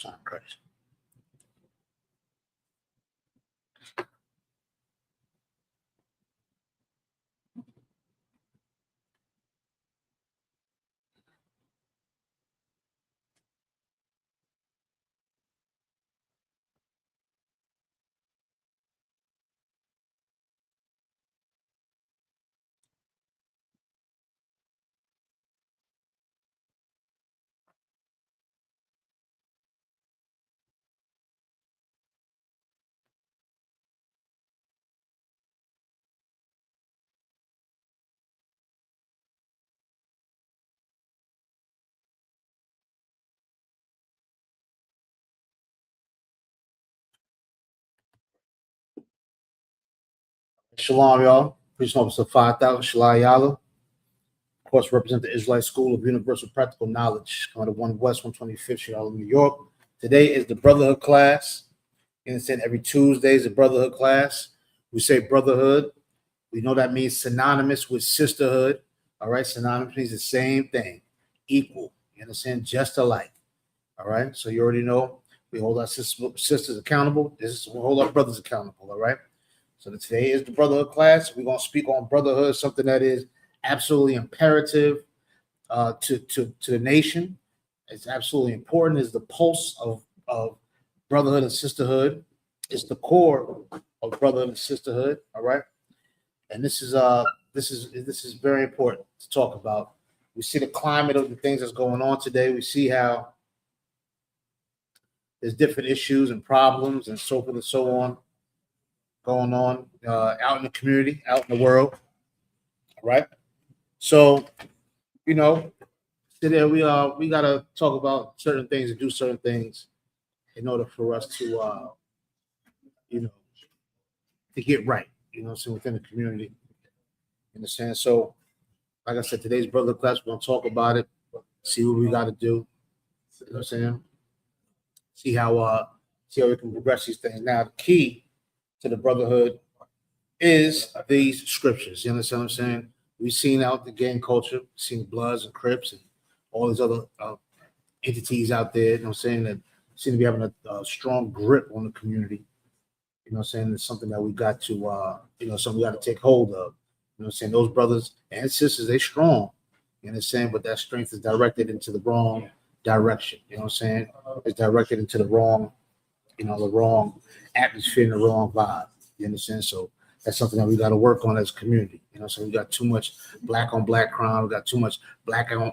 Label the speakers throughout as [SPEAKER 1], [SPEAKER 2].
[SPEAKER 1] Time crazy. Shalom, y'all. Police Officer 5000, Shalai Yala. Of course, represent the Israelite School of Universal Practical Knowledge, on the 1 West 125th Street, Harlem, New York. Today is the Brotherhood class. You understand? Every Tuesday is the Brotherhood class. We say Brotherhood. We know that means synonymous with sisterhood. All right, synonymous means the same thing, equal. You understand? Just alike. All right, so you already know we hold our sisters accountable. This is we hold our brothers accountable. All right. So today is the Brotherhood class. We're gonna speak on brotherhood, something that is absolutely imperative to the nation. It's absolutely important. It's the pulse of brotherhood and sisterhood. It's the core of brotherhood and sisterhood. All right, and this is very important to talk about. We see the climate of the things that's going on today. We see how there's different issues and problems and so forth and so on going on out in the community, out in the world. All right. So, you know, today we gotta talk about certain things and do certain things in order for us to you know to get right, so within the community. You understand? So, like I said, today's brother class, we're gonna talk about it, see what we gotta do. You know what I'm saying? See how we can progress these things. Now, the key to the brotherhood is these scriptures. You understand what I'm saying? We've seen out the gang culture, seen Bloods and Crips and all these other entities out there, you know what I'm saying, that seem to be having a strong grip on the community. You know what I'm saying? It's something that we got to, something we got to take hold of. You know what I'm saying? Those brothers and sisters, they strong. You understand? But that strength is directed into the wrong direction. You know what I'm saying? It's directed into the wrong atmosphere and the wrong vibe. You understand? So that's something that we got to work on as a community. So we got too much black on black crime. We got too much black on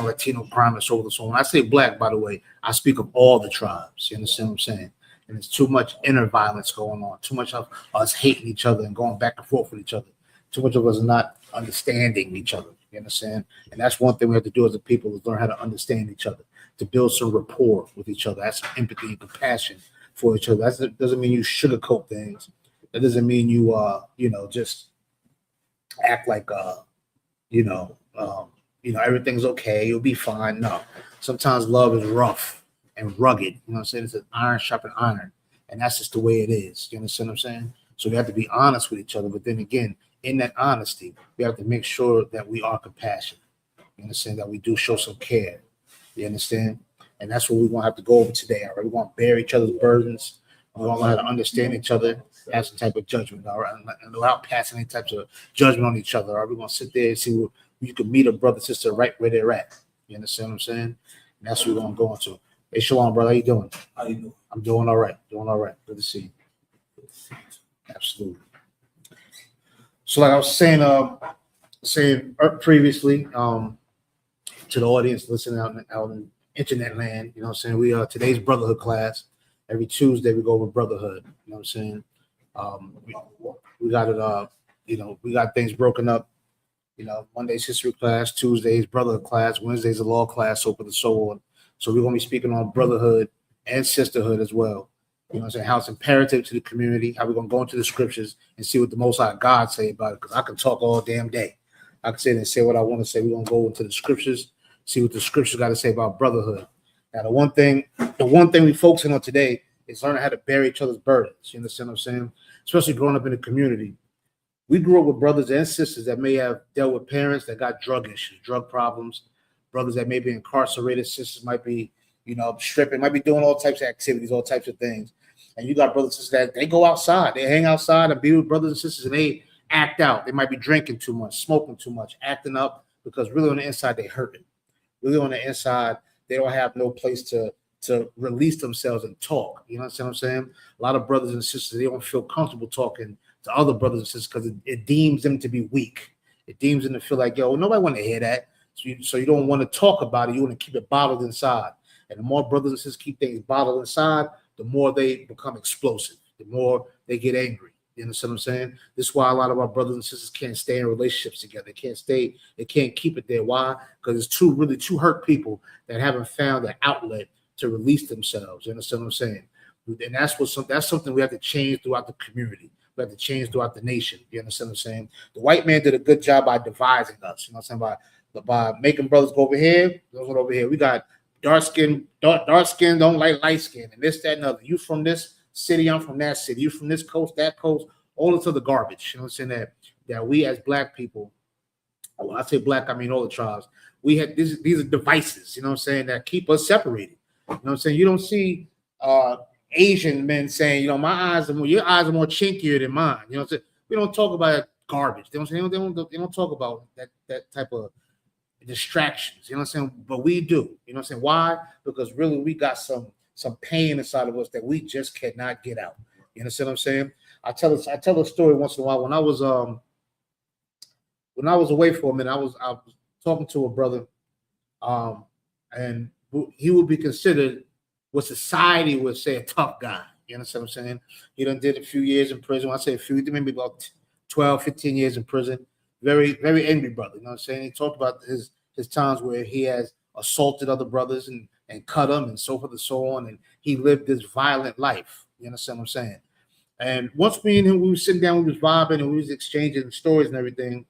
[SPEAKER 1] Latino crime and so on and so on. When I say black, by the way, I speak of all the tribes. You understand what I'm saying? And there's too much inner violence going on. Too much of us hating each other and going back and forth with each other. Too much of us not understanding each other. You understand? And that's one thing we have to do as a people is learn how to understand each other, to build some rapport with each other. That's empathy and compassion for each other. That doesn't mean you sugarcoat things. That doesn't mean you just act like everything's okay, you'll be fine. No. Sometimes love is rough and rugged. You know what I'm saying? It's an iron sharpened iron. And that's just the way it is. You understand what I'm saying? So we have to be honest with each other. But then again, in that honesty, we have to make sure that we are compassionate. You understand? That we do show some care. You understand? And that's what we're going to have to go over today. All right. We're going to bear each other's burdens. We're going to learn how to understand each other, have some type of judgment, all right, and without passing any types of judgment on each other. All right, we're going to sit there and see where you can meet a brother, sister right where they're at. You understand what I'm saying? And that's what we're going to go into. Hey, Shalom, brother. How you doing?
[SPEAKER 2] How you doing?
[SPEAKER 1] I'm doing all right. Doing all right. Good to see you. Absolutely. So, like I was saying previously to the audience listening out in internet land, you know what I'm saying? We are today's brotherhood class. Every Tuesday we go over brotherhood. You know what I'm saying? We got it. We got things broken up. Monday's history class, Tuesday's brotherhood class, Wednesday's a law class, so forth and so on. So we're going to be speaking on brotherhood and sisterhood as well. You know what I'm saying? How it's imperative to the community. How we're going to go into the scriptures and see what the Most High God say about it. Because I can talk all damn day. I can sit and say what I want to say. We're going to go into the scriptures, see what the scriptures got to say about brotherhood. Now, the one thing we're focusing on today is learning how to bear each other's burdens. You understand what I'm saying? Especially growing up in the community. We grew up with brothers and sisters that may have dealt with parents that got drug issues, drug problems, brothers that may be incarcerated, sisters might be, stripping, might be doing all types of activities, all types of things. And you got brothers and sisters that they go outside, they hang outside and be with brothers and sisters, and they act out. They might be drinking too much, smoking too much, acting up, because really on the inside they hurting. Really on the inside, they don't have no place to release themselves and talk. You know what I'm saying? A lot of brothers and sisters, they don't feel comfortable talking to other brothers and sisters because it deems them to be weak. It deems them to feel like, yo, nobody want to hear that. So you don't want to talk about it. You want to keep it bottled inside. And the more brothers and sisters keep things bottled inside, the more they become explosive, the more they get angry. You understand what I'm saying? This is why a lot of our brothers and sisters can't stay in relationships together. They can't keep it there. Why? Because it's two hurt people that haven't found an outlet to release themselves. You understand what I'm saying? And that's something we have to change throughout the community. We have to change throughout the nation. You understand what I'm saying? The white man did a good job by dividing us. You know what I'm saying? By making brothers go over here, those go over here. We got dark skin don't like light skin, and this, that, and other. You from this city, I'm from that city. You from this coast, that coast, all into the garbage. You know what I'm saying? That we as black people, when I say black, I mean all the tribes, we had these are devices, you know what I'm saying, that keep us separated. You know what I'm saying? You don't see Asian men saying, your eyes are more chinkier than mine. You know what I'm saying? We don't talk about garbage. They don't talk about that type of distractions. You know what I'm saying? But we do. You know what I'm saying? Why? Because really we got some pain inside of us that we just cannot get out. You understand what I'm saying? I tell a story once in a while. When I was away for a minute, I was talking to a brother, and he would be considered what society would say a tough guy. You understand what I'm saying? He done did a few years in prison. When I say a few, maybe about 12, 15 years in prison. Very, very angry brother. You know what I'm saying? He talked about his times where he has assaulted other brothers and cut them and so forth and so on. And he lived this violent life. You understand what I'm saying? And once me and him, we were sitting down, we was vibing and we was exchanging stories and everything.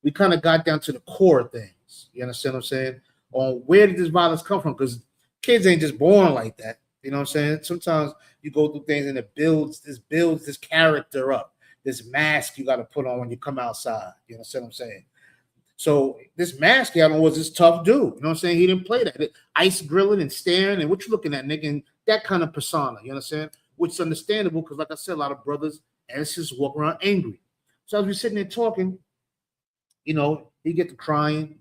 [SPEAKER 1] We kind of got down to the core of things. You understand what I'm saying? On where did this violence come from? Because kids ain't just born like that. You know what I'm saying? Sometimes you go through things and it builds this character up, this mask you got to put on when you come outside. You understand what I'm saying? So this mask he had on was this tough dude. You know what I'm saying? He didn't play that. Ice grilling and staring and what you looking at, nigga, and that kind of persona. You understand? Which is understandable because, like I said, a lot of brothers and sisters walk around angry. So as we sitting there talking, he get to crying.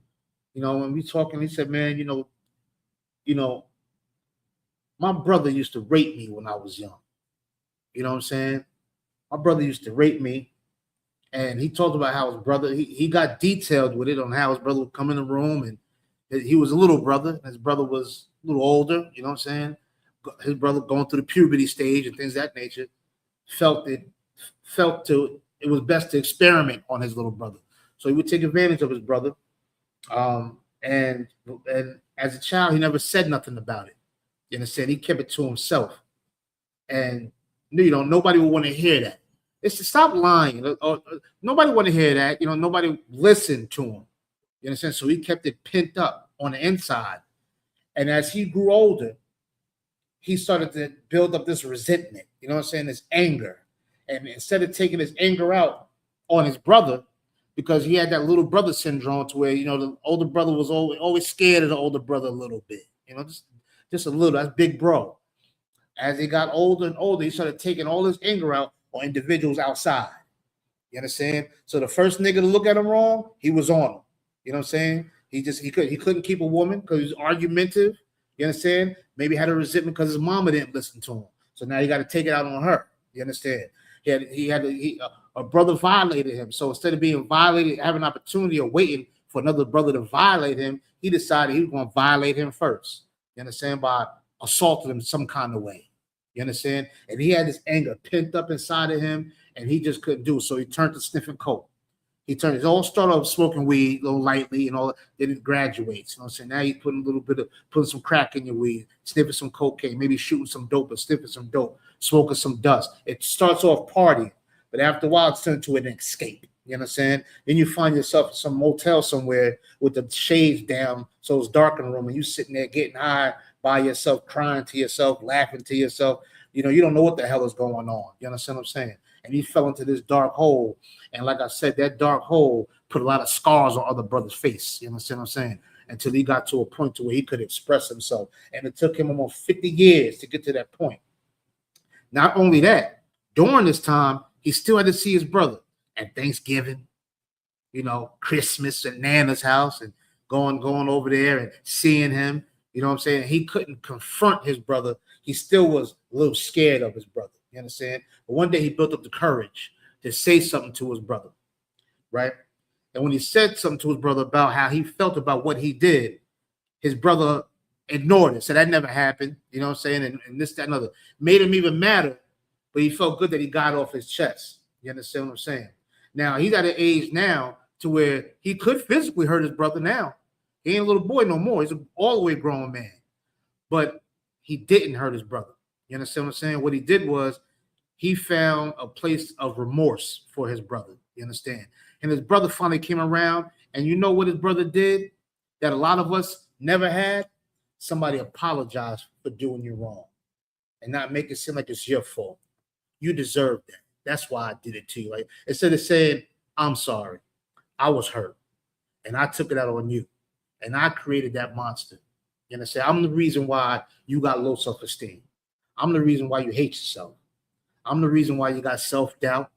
[SPEAKER 1] When we talking, he said, "Man, my brother used to rape me when I was young." You know what I'm saying? My brother used to rape me. And he talked about how his brother, he got detailed with it on how his brother would come in the room. And he was a little brother. His brother was a little older. You know what I'm saying? His brother going through the puberty stage and things of that nature. It was best to experiment on his little brother. So he would take advantage of his brother. And as a child, he never said nothing about it. You understand? He kept it to himself. And, nobody would want to hear that. It's to stop lying. Nobody want to hear that. Nobody listened to him. You understand? So he kept it pent up on the inside. And as he grew older, he started to build up this resentment. You know what I'm saying? This anger. And instead of taking his anger out on his brother, because he had that little brother syndrome to where, the older brother was always scared of the older brother a little bit. Just a little. That's big bro. As he got older and older, he started taking all his anger out on individuals outside. You understand? So the first nigga to look at him wrong, he was on him. You know what I'm saying? He couldn't keep a woman because he was argumentative. You understand? Maybe had a resentment because his mama didn't listen to him. So now you got to take it out on her. You understand? A brother violated him. So instead of being violated, having an opportunity or waiting for another brother to violate him, he decided he was going to violate him first. You understand? By assaulting him some kind of way. You understand? And he had this anger pent up inside of him, and he just couldn't do it. So he turned to sniffing coke. It all started off smoking weed, a little lightly, and all. Then it graduates. You know what I'm saying? Now he's putting some crack in your weed, sniffing some cocaine, maybe shooting some dope or sniffing some dope, smoking some dust. It starts off partying, but after a while, it's turned to an escape. You understand? Then you find yourself in some motel somewhere with the shades down, so it's dark in the room, and you sitting there getting high by yourself, crying to yourself, laughing to yourself. You don't know what the hell is going on. You understand what I'm saying? And he fell into this dark hole. And like I said, that dark hole put a lot of scars on other brothers' face. You understand what I'm saying? until he got to a point to where he could express himself. And it took him almost 50 years to get to that point. Not only that, during this time, he still had to see his brother at Thanksgiving, Christmas at Nana's house, and going over there and seeing him. You know what I'm saying? He couldn't confront his brother. He still was a little scared of his brother. You understand? But one day he built up the courage to say something to his brother, right? And when he said something to his brother about how he felt about what he did, his brother ignored it. Said that never happened. You know what I'm saying? And this, that, and other. Made him even madder, but he felt good that he got off his chest. You understand what I'm saying? Now, he's at an age now to where he could physically hurt his brother now. He ain't a little boy no more. He's an all the way grown man. But he didn't hurt his brother. You understand what I'm saying? What he did was he found a place of remorse for his brother. You understand? And his brother finally came around, and you know what his brother did that a lot of us never had? Somebody apologized for doing you wrong and not make it seem like it's your fault. You deserve that. That's why I did it to you. Like, instead of saying, I'm sorry, I was hurt, and I took it out on you, and I created that monster. You understand? I'm the reason why you got low self-esteem. I'm the reason why you hate yourself. I'm the reason why you got self-doubt.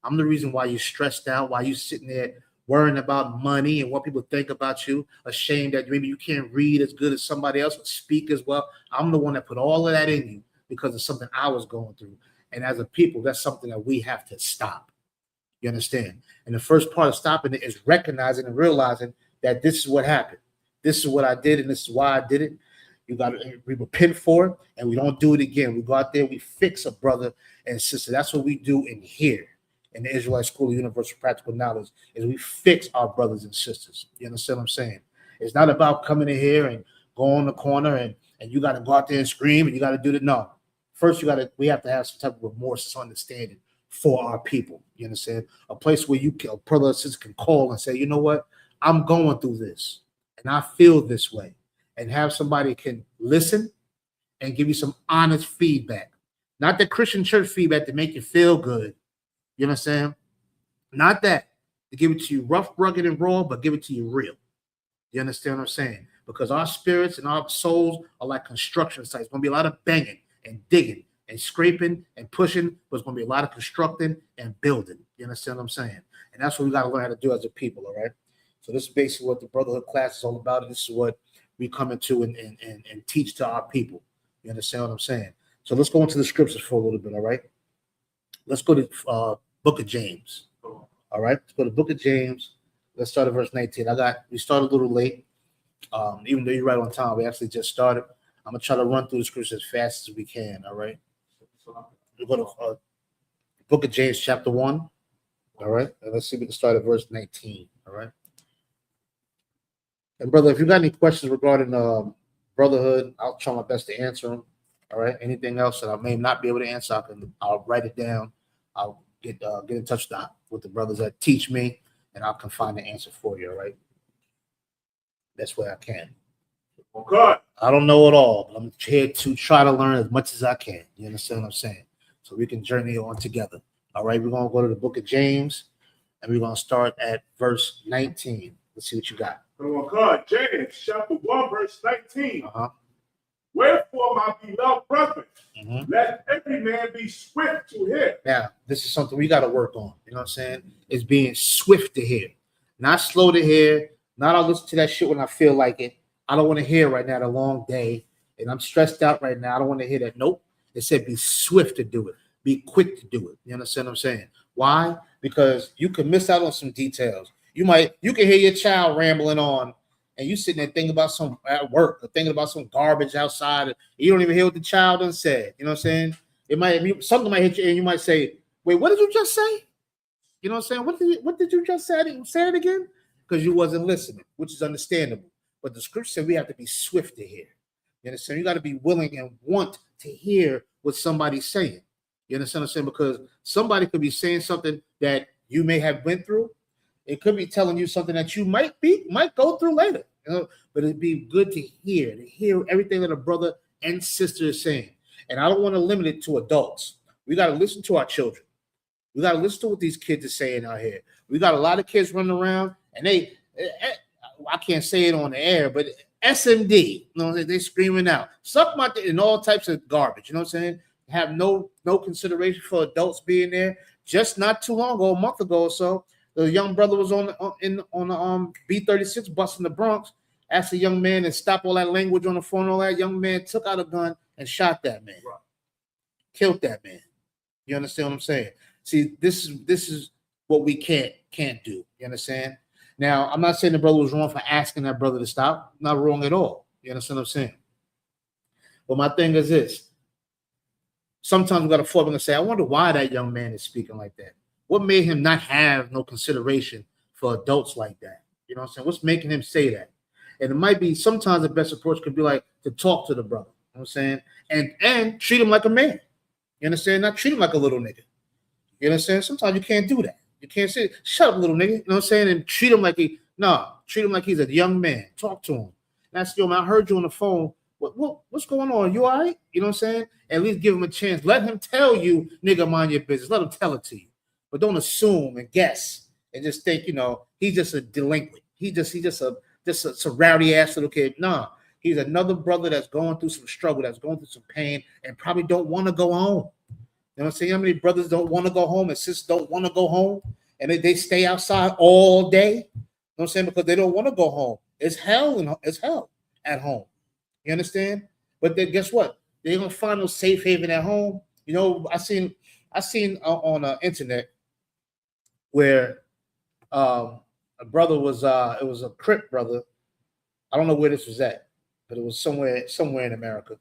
[SPEAKER 1] I'm the reason why you're stressed out, why you're sitting there worrying about money and what people think about you, ashamed that maybe you can't read as good as somebody else or speak as well. I'm the one that put all of that in you because of something I was going through. And as a people, that's something that we have to stop. You understand? And the first part of stopping it is recognizing and realizing that this is what happened. This is what I did, and this is why I did it. We repent for it, and we don't do it again. We go out there, we fix a brother and sister. That's what we do in here, in the Israelite School of Universal Practical Knowledge, is we fix our brothers and sisters. You understand what I'm saying? It's not about coming in here and go on the corner and you got to go out there and scream and you got to do it. No. First, we have to have some type of remorse, understanding for our people. You understand? A place where a brother or sister can call and say, you know what? I'm going through this, and I feel this way. And have somebody can listen and give you some honest feedback. Not the Christian church feedback to make you feel good. You know what I'm saying? Not that. To give it to you rough, rugged, and raw, but give it to you real. You understand what I'm saying? Because our spirits and our souls are like construction sites. It's going to be a lot of banging and digging and scraping and pushing, but it's going to be a lot of constructing and building. You understand what I'm saying? And that's what we got to learn how to do as a people, all right? So this is basically what the Brotherhood class is all about. And this is what we come into and teach to our people. You understand what I'm saying? So let's go into the scriptures for a little bit, all right? Let's go to Book of James. All right, let's go to Book of James. Let's start at verse 19. We started a little late. Even though you're right on time, we actually just started. I'm gonna try to run through the scriptures as fast as we can, all right? We'll go to Book of James, chapter 1. All right, and let's see if we can start at verse 19. All right. And brother, if you got any questions regarding Brotherhood, I'll try my best to answer them. All right. Anything else that I may not be able to answer, I'll write it down. I'll get in touch with the brothers that teach me, and I can find the answer for you. All right. That's where I can. Okay. I don't know it all, but I'm here to try to learn as much as I can. You understand what I'm saying? So we can journey on together. All right. We're gonna go to the Book of James, and we're gonna start at verse 19. Let's see what you got.
[SPEAKER 2] Oh God, James chapter 1, verse 19. Wherefore, my beloved brethren, let every man be swift to hear.
[SPEAKER 1] Now, this is something we got to work on. You know what I'm saying? It's being swift to hear, not slow to hear. Not I'll listen to that shit when I feel like it. I don't want to hear right now the long day, and I'm stressed out right now. I don't want to hear that. Nope. It said be swift to do it. Be quick to do it. You understand what I'm saying? Why? Because you can miss out on some details. You can hear your child rambling on, and you sitting there thinking about some at work or thinking about some garbage outside. And you don't even hear what the child done said. You know what I'm saying? Something might hit you, and you might say, "Wait, what did you just say?" You know what I'm saying? What did you just say? Say it again, because you wasn't listening, which is understandable. But the scripture said we have to be swift to hear. You understand? You got to be willing and want to hear what somebody's saying. You understand what I'm saying? Because somebody could be saying something that you may have went through. It could be telling you something that you might go through later, but it'd be good to hear everything that a brother and sister is saying. And I don't want to limit it to adults. We got to listen to our children. We got to listen to what these kids are saying out here. We got a lot of kids running around, and I can't say it on the air, but SMD, you know, they screaming out, suck my dick, and all types of garbage. You know what I'm saying? Have no consideration for adults being there. Just not too long ago, a month ago or so, the young brother was on the B-36 bus in the Bronx. Asked a young man to stop all that language on the phone. All that young man took out a gun and shot that man, killed that man. You understand what I'm saying? See, this is what we can't do. You understand? Now, I'm not saying the brother was wrong for asking that brother to stop. Not wrong at all. You understand what I'm saying? But my thing is this. Sometimes we got to fall back and say, I wonder why that young man is speaking like that. What made him not have no consideration for adults like that? You know what I'm saying? What's making him say that? And it might be sometimes the best approach could be like to talk to the brother. You know what I'm saying? And treat him like a man. You understand? Not treat him like a little nigga. You understand? Sometimes you can't do that. You can't say, shut up, little nigga. You know what I'm saying? And treat him like treat him like he's a young man. Talk to him. That's, yo, man, I heard you on the phone. What's going on? You all right? You know what I'm saying? At least give him a chance. Let him tell you, nigga, mind your business. Let him tell it to you. But don't assume and guess and just think, he's just a delinquent. He's just a rowdy ass little kid. Nah, he's another brother that's going through some struggle, that's going through some pain, and probably don't want to go home. You know what I'm saying? How many brothers don't want to go home and sisters don't want to go home, and they stay outside all day? You know what I'm saying? Because they don't want to go home. It's hell. It's hell at home. You understand? But then guess what? They're gonna find no safe haven at home. I seen on the internet where a brother was it was a Crip brother. I don't know where this was at, but it was somewhere in America.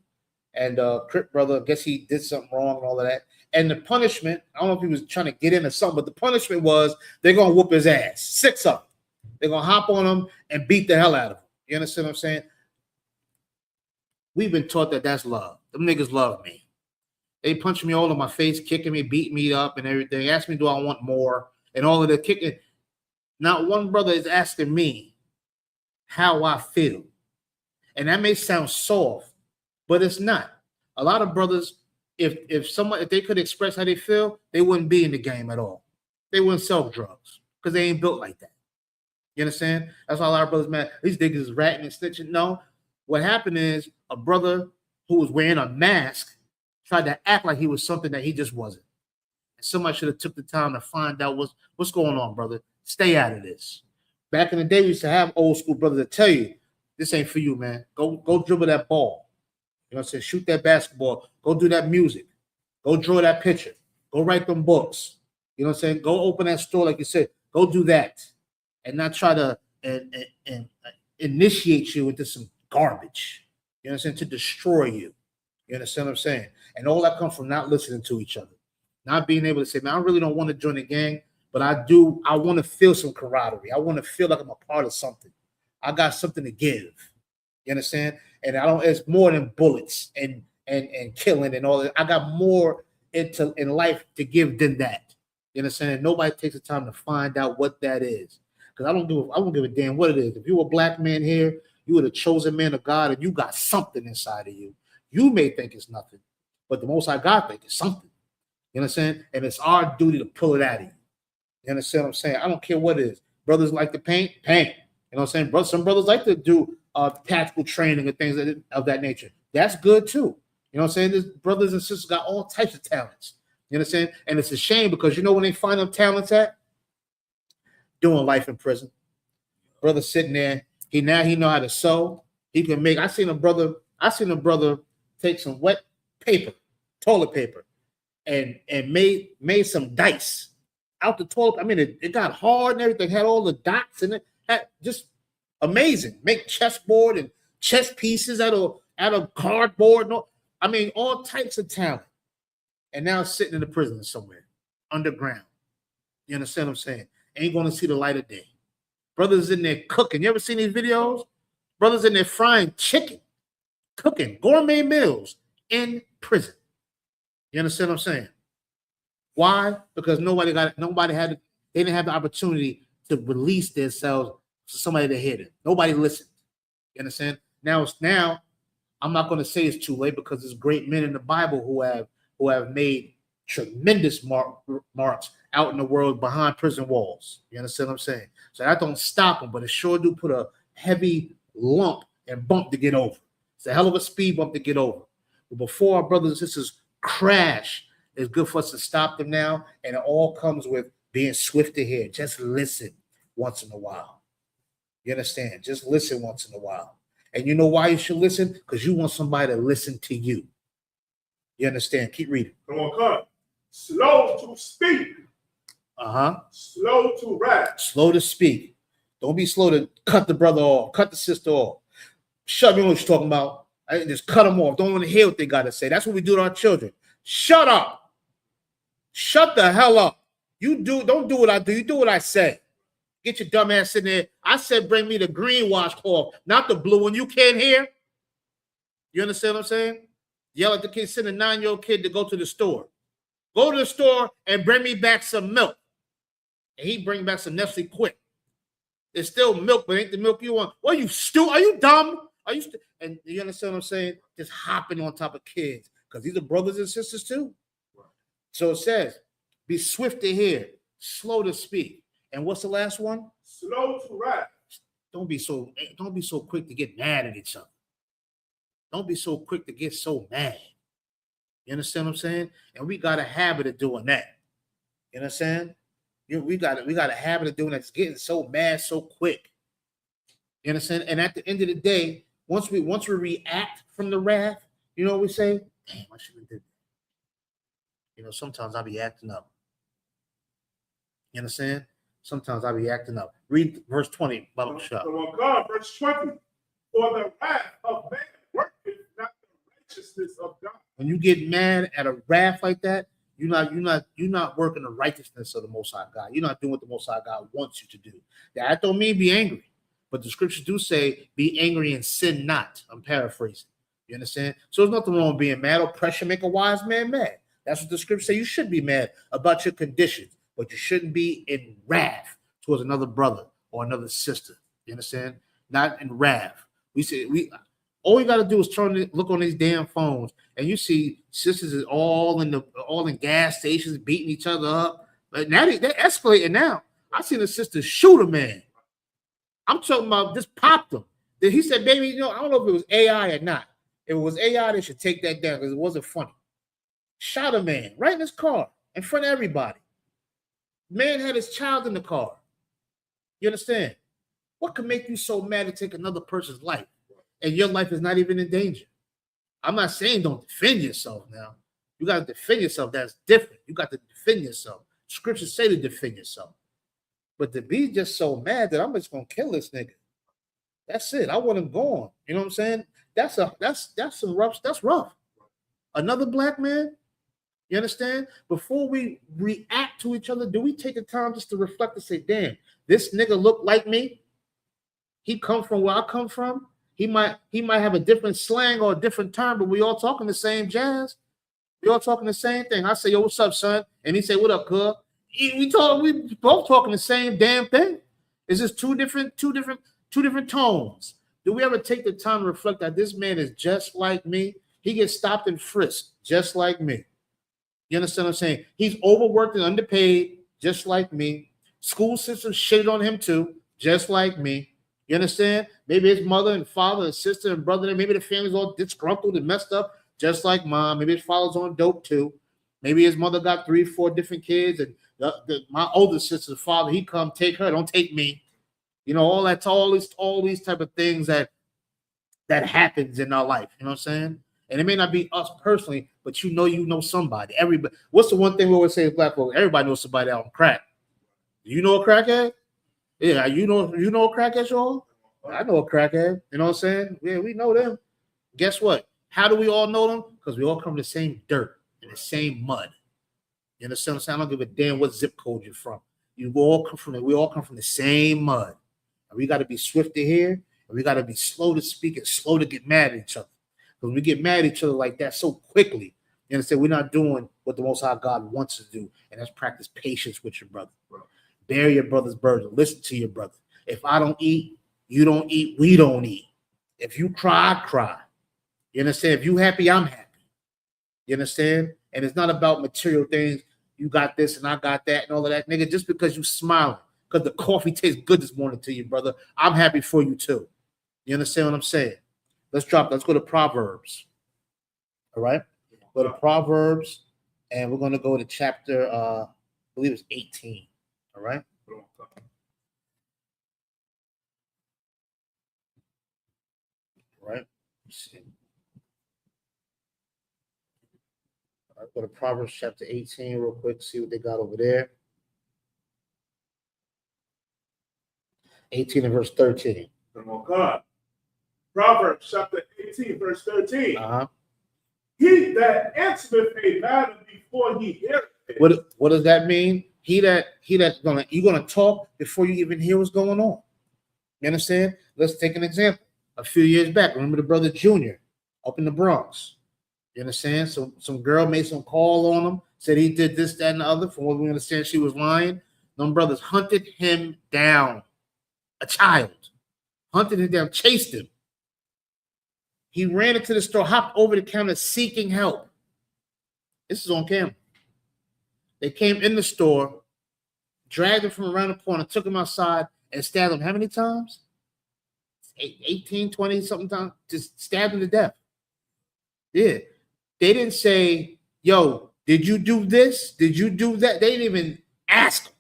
[SPEAKER 1] And Crip brother, I guess he did something wrong and all of that. And the punishment, I don't know if he was trying to get into something, but the punishment was they're gonna whoop his ass. 6 of them. They're gonna hop on him and beat the hell out of him. You understand what I'm saying? We've been taught that that's love. Them niggas love me. They punch me all in my face, kicking me, beating me up and everything. Ask me, do I want more? And all of the kicking. Not one brother is asking me how I feel. And that may sound soft, but it's not. A lot of brothers, if they could express how they feel, they wouldn't be in the game at all. They wouldn't sell drugs because they ain't built like that. You understand? That's why a lot of brothers, man, these niggas is ratting and snitching. No. What happened is a brother who was wearing a mask tried to act like he was something that he just wasn't. And somebody should have took the time to find out what's going on, brother. Stay out of this. Back in the day, we used to have old school brothers that tell you, this ain't for you, man. Go dribble that ball. You know what I'm saying? Shoot that basketball. Go do that music. Go draw that picture. Go write them books. You know what I'm saying? Go open that store, like you said. Go do that. And not try to initiate you into some garbage, you understand, to destroy you. You understand what I'm saying? And all that comes from not listening to each other, not being able to say, man, I really don't want to join the gang, but I want to feel some camaraderie. I want to feel like I'm a part of something. I got something to give. You understand? And it's more than bullets and killing and all that. I got more in life to give than that. You understand? And nobody takes the time to find out what that is. Because I won't give a damn what it is. If you were a black man here, you were the chosen man of God, and you got something inside of you. You may think it's nothing, but the Most High God think it's something. You understand? And it's our duty to pull it out of you. You understand what I'm saying? I don't care what it is. Brothers like to paint. You know what I'm saying? Some brothers like to do tactical training and things of that nature. That's good too. You know what I'm saying? There's brothers and sisters got all types of talents. You understand? And it's a shame because when they find them talents at? Doing life in prison. Brother sitting there. He know how to sew. He can make. I seen a brother take some wet paper, toilet paper, and made some dice out the toilet. I mean, it got hard and everything. Had all the dots in it. Had just amazing. Make chessboard and chess pieces out of cardboard. No, I mean all types of talent. And now sitting in the prison somewhere underground. You understand what I'm saying? Ain't going to see the light of day. Brothers in there cooking. You ever seen these videos? Brothers in there frying chicken, cooking gourmet meals in prison. You understand what I'm saying? Why? Because they didn't have the opportunity to release themselves to somebody to hear them. Nobody listened. You understand? Now I'm not going to say it's too late because there's great men in the Bible who have made tremendous marks out in the world behind prison walls. You understand what I'm saying? So that don't stop them, but it sure do put heavy lump and bump to get over. It's a hell of a speed bump to get over. But before our brothers and sisters crash, it's good for us to stop them now. And it all comes with being swift to hear. Just listen once in a while. You understand? Just listen once in a while. And you know why you should listen? Because you want somebody to listen to you. You understand? Keep reading.
[SPEAKER 2] Come on, come. Slow to speak. Slow to wrath.
[SPEAKER 1] Slow to speak. Don't be slow to cut the brother off, cut the sister off. Shut me what you're talking about. I just cut them off. Don't want to hear what they got to say. That's what we do to our children. Shut up. Shut the hell up. Don't do what I do. You do what I say. Get your dumb ass in there. I said bring me the green washcloth, not the blue one. You can't hear? You understand what I'm saying? Yell at the kid, send a 9-year-old kid to go to the store. Go to the store and bring me back some milk. And he bring back some Nestle Quick. It's still milk, but ain't the milk you want. What, you stupid? Are you dumb? Are you and you understand what I'm saying? Just hopping on top of kids. Because these are brothers and sisters too. Right. So it says, be swift to hear, slow to speak. And what's the last one?
[SPEAKER 2] Slow to wrath.
[SPEAKER 1] Don't be so quick to get mad at each other. Don't be so quick to get so mad. You understand what I'm saying? And we got a habit of doing that. You understand? We got a habit of doing that. It's getting so mad so quick. You understand? And at the end of the day, once we react from the wrath, you know what we say? Damn, I shouldn't have did that. You know, sometimes I be acting up. You understand? Sometimes I be acting up. Read verse 20.
[SPEAKER 2] Come on, God, verse 20. For the wrath of man worketh not the righteousness of God.
[SPEAKER 1] When you get mad at a wrath like that, you're not working the righteousness of the Most High God. You're not doing what the Most High God wants you to do. That don't mean be angry, but the scriptures do say, "Be angry and sin not." I'm paraphrasing. You understand? So there's nothing wrong with being mad. Oppression make a wise man mad. That's what the scriptures say. You should be mad about your conditions, but you shouldn't be in wrath towards another brother or another sister. You understand? Not in wrath. All we got to do is look on these damn phones, and you see sisters is all in gas stations beating each other up. But now they're escalating now. I seen a sister shoot a man. I'm talking about just popped him. Then he said, "Baby, you know, I don't know if it was AI or not. If it was AI, they should take that down because it wasn't funny." Shot a man right in his car in front of everybody. Man had his child in the car. You understand? What could make you so mad to take another person's life? And your life is not even in danger. I'm not saying don't defend yourself now. You got to defend yourself. That's different. You got to defend yourself. Scriptures say to defend yourself. But to be just so mad that I'm just going to kill this nigga. That's it. I want him gone. You know what I'm saying? That's rough. Another black man, you understand? Before we react to each other, do we take the time just to reflect and say, damn, this nigga look like me? He come from where I come from? He might have a different slang or a different term, but we all talking the same jazz. We all talking the same thing. I say, yo, what's up, son? And he say, what up, cuz? We both talking the same damn thing. It's just two different tones. Do we ever take the time to reflect that this man is just like me? He gets stopped and frisked just like me. You understand what I'm saying? He's overworked and underpaid just like me. School system shitted on him too, just like me. You understand? Maybe his mother and father and sister and brother, maybe the family's all disgruntled and messed up, just like mom. Maybe his father's on dope too. Maybe his mother got 3-4 different kids, and my older sister's father, he come take her, don't take me. You know, all these type of things that happens in our life. You know what I'm saying? And it may not be us personally, but you know somebody. Everybody. What's the one thing we always say as black folks? Everybody knows somebody out on crack. Do you know a crackhead? Yeah, you know a crackhead, y'all? I know a crackhead. You know what I'm saying? Yeah, we know them. Guess what? How do we all know them? Because we all come from the same dirt and the same mud. You understand what I'm saying? I don't give a damn what zip code you're from. We all come from the same mud. And we got to be swift to hear, and we got to be slow to speak and slow to get mad at each other. Because we get mad at each other like that so quickly, you understand? We're not doing what the Most High God wants us to do, and that's practice patience with your brother. Bear your brother's burden. Listen to your brother. If I don't eat, you don't eat, we don't eat. If you cry, I cry. You understand? If you happy, I'm happy. You understand? And it's not about material things. You got this and I got that and all of that. Nigga, just because you smiling, because the coffee tastes good this morning to you, brother. I'm happy for you too. You understand what I'm saying? Let's go to Proverbs. All right. Go to Proverbs, and we're going to go to chapter, I believe it's 18. All right. Right. Let's see. All right, go to Proverbs chapter 18 real quick, see what they got over there. 18 and verse 13.
[SPEAKER 2] Oh God. Proverbs chapter 18, verse 13.
[SPEAKER 1] Uh-huh.
[SPEAKER 2] He that answereth a matter before he heareth it.
[SPEAKER 1] What does that mean? You're gonna talk before you even hear what's going on. You understand? Let's take an example. A few years back, remember the brother Junior up in the Bronx. You understand? So some girl made some call on him, said he did this, that, and the other. From what we understand, she was lying. Them brothers hunted him down. A child. Hunted him down, chased him. He ran into the store, hopped over the counter seeking help. This is on camera. They came in the store, dragged him from around the corner, took him outside, and stabbed him how many times? 18, 20 something times. Just stabbed him to death. Yeah. They didn't say, yo, did you do this? Did you do that? They didn't even ask him.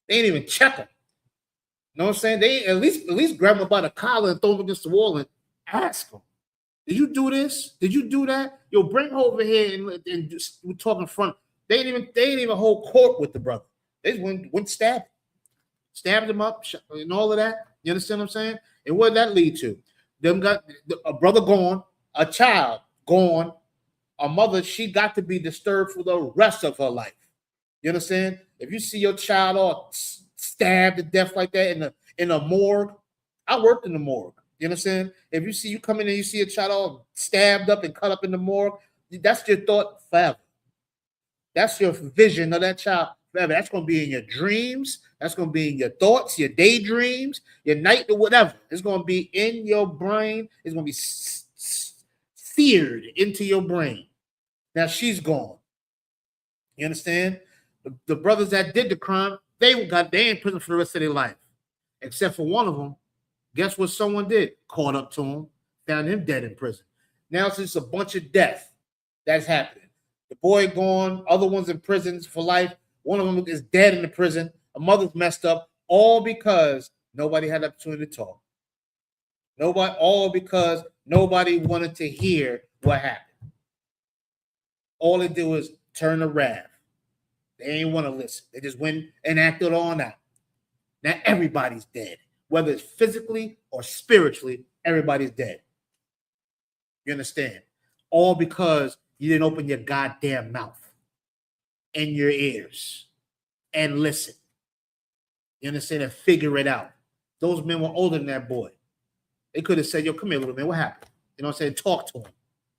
[SPEAKER 1] They didn't even check him. You know what I'm saying? They at least grab him by the collar and throw him against the wall and ask him. Did you do this? Did you do that? Yo, bring her over here and just we talk in front. They didn't even hold court with the brother. They just went stabbed him up and all of that. You understand what I'm saying? And what did that lead to? Them got a brother gone, a child gone, a mother. She got to be disturbed for the rest of her life. You understand? If you see your child all stabbed to death like that in a morgue, I worked in the morgue. You understand? If you come in and you see a child all stabbed up and cut up in the morgue, that's your thought forever. That's your vision of that child forever. That's going to be in your dreams. That's going to be in your thoughts, your daydreams, your night, or whatever. It's going to be in your brain. It's going to be seared into your brain. Now she's gone. You understand? The brothers that did the crime, they in prison for the rest of their life. Except for one of them. Guess what someone did? Caught up to him, found him dead in prison. Now it's just a bunch of death that's happening. The boy gone, other ones in prisons for life. One of them is dead in the prison. A mother's messed up, all because nobody had the opportunity to talk. All because nobody wanted to hear what happened. All they did was turn the rav. They ain't want to listen. They just went and acted on out. Now everybody's dead. Whether it's physically or spiritually, everybody's dead. You understand? All because you didn't open your goddamn mouth and your ears and listen. You understand? And figure it out. Those men were older than that boy. They could have said, yo, come here, little man. What happened? You know what I'm saying? Talk to him.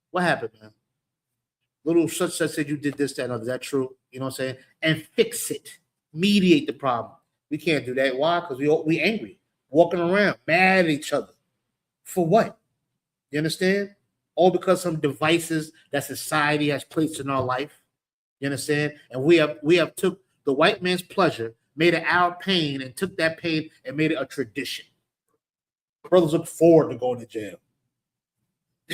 [SPEAKER 1] What happened, man? Little such said you did this, that, and other. Is that true? You know what I'm saying? And fix it. Mediate the problem. We can't do that. Why? Because we angry. Walking around, mad at each other. For what? You understand? All because some devices that society has placed in our life. You understand? And we have took the white man's pleasure, made it our pain, and took that pain and made it a tradition. Brothers look forward to going to jail.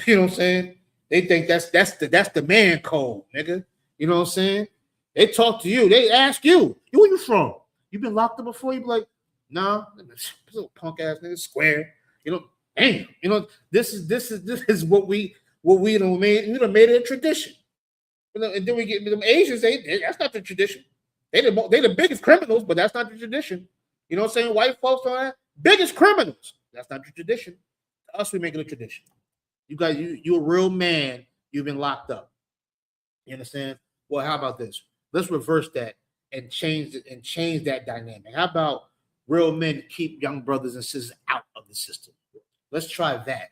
[SPEAKER 1] You know what I'm saying? They think that's the man code, nigga. You know what I'm saying? They talk to you. They ask you, where you from? You been locked up before? You be like, nah, this little punk ass nigga, square. You know, damn. You know, this is what we done made. We done made it a tradition. You know, and then we get them Asians. That's not the tradition. They the biggest criminals, but that's not the tradition. You know what I'm saying? White folks are biggest criminals. That's not the tradition. To us, we make it a tradition. You a real man. You've been locked up. You understand? Well, how about this? Let's reverse that and change that dynamic. How about real men keep young brothers and sisters out of the system? Let's try that.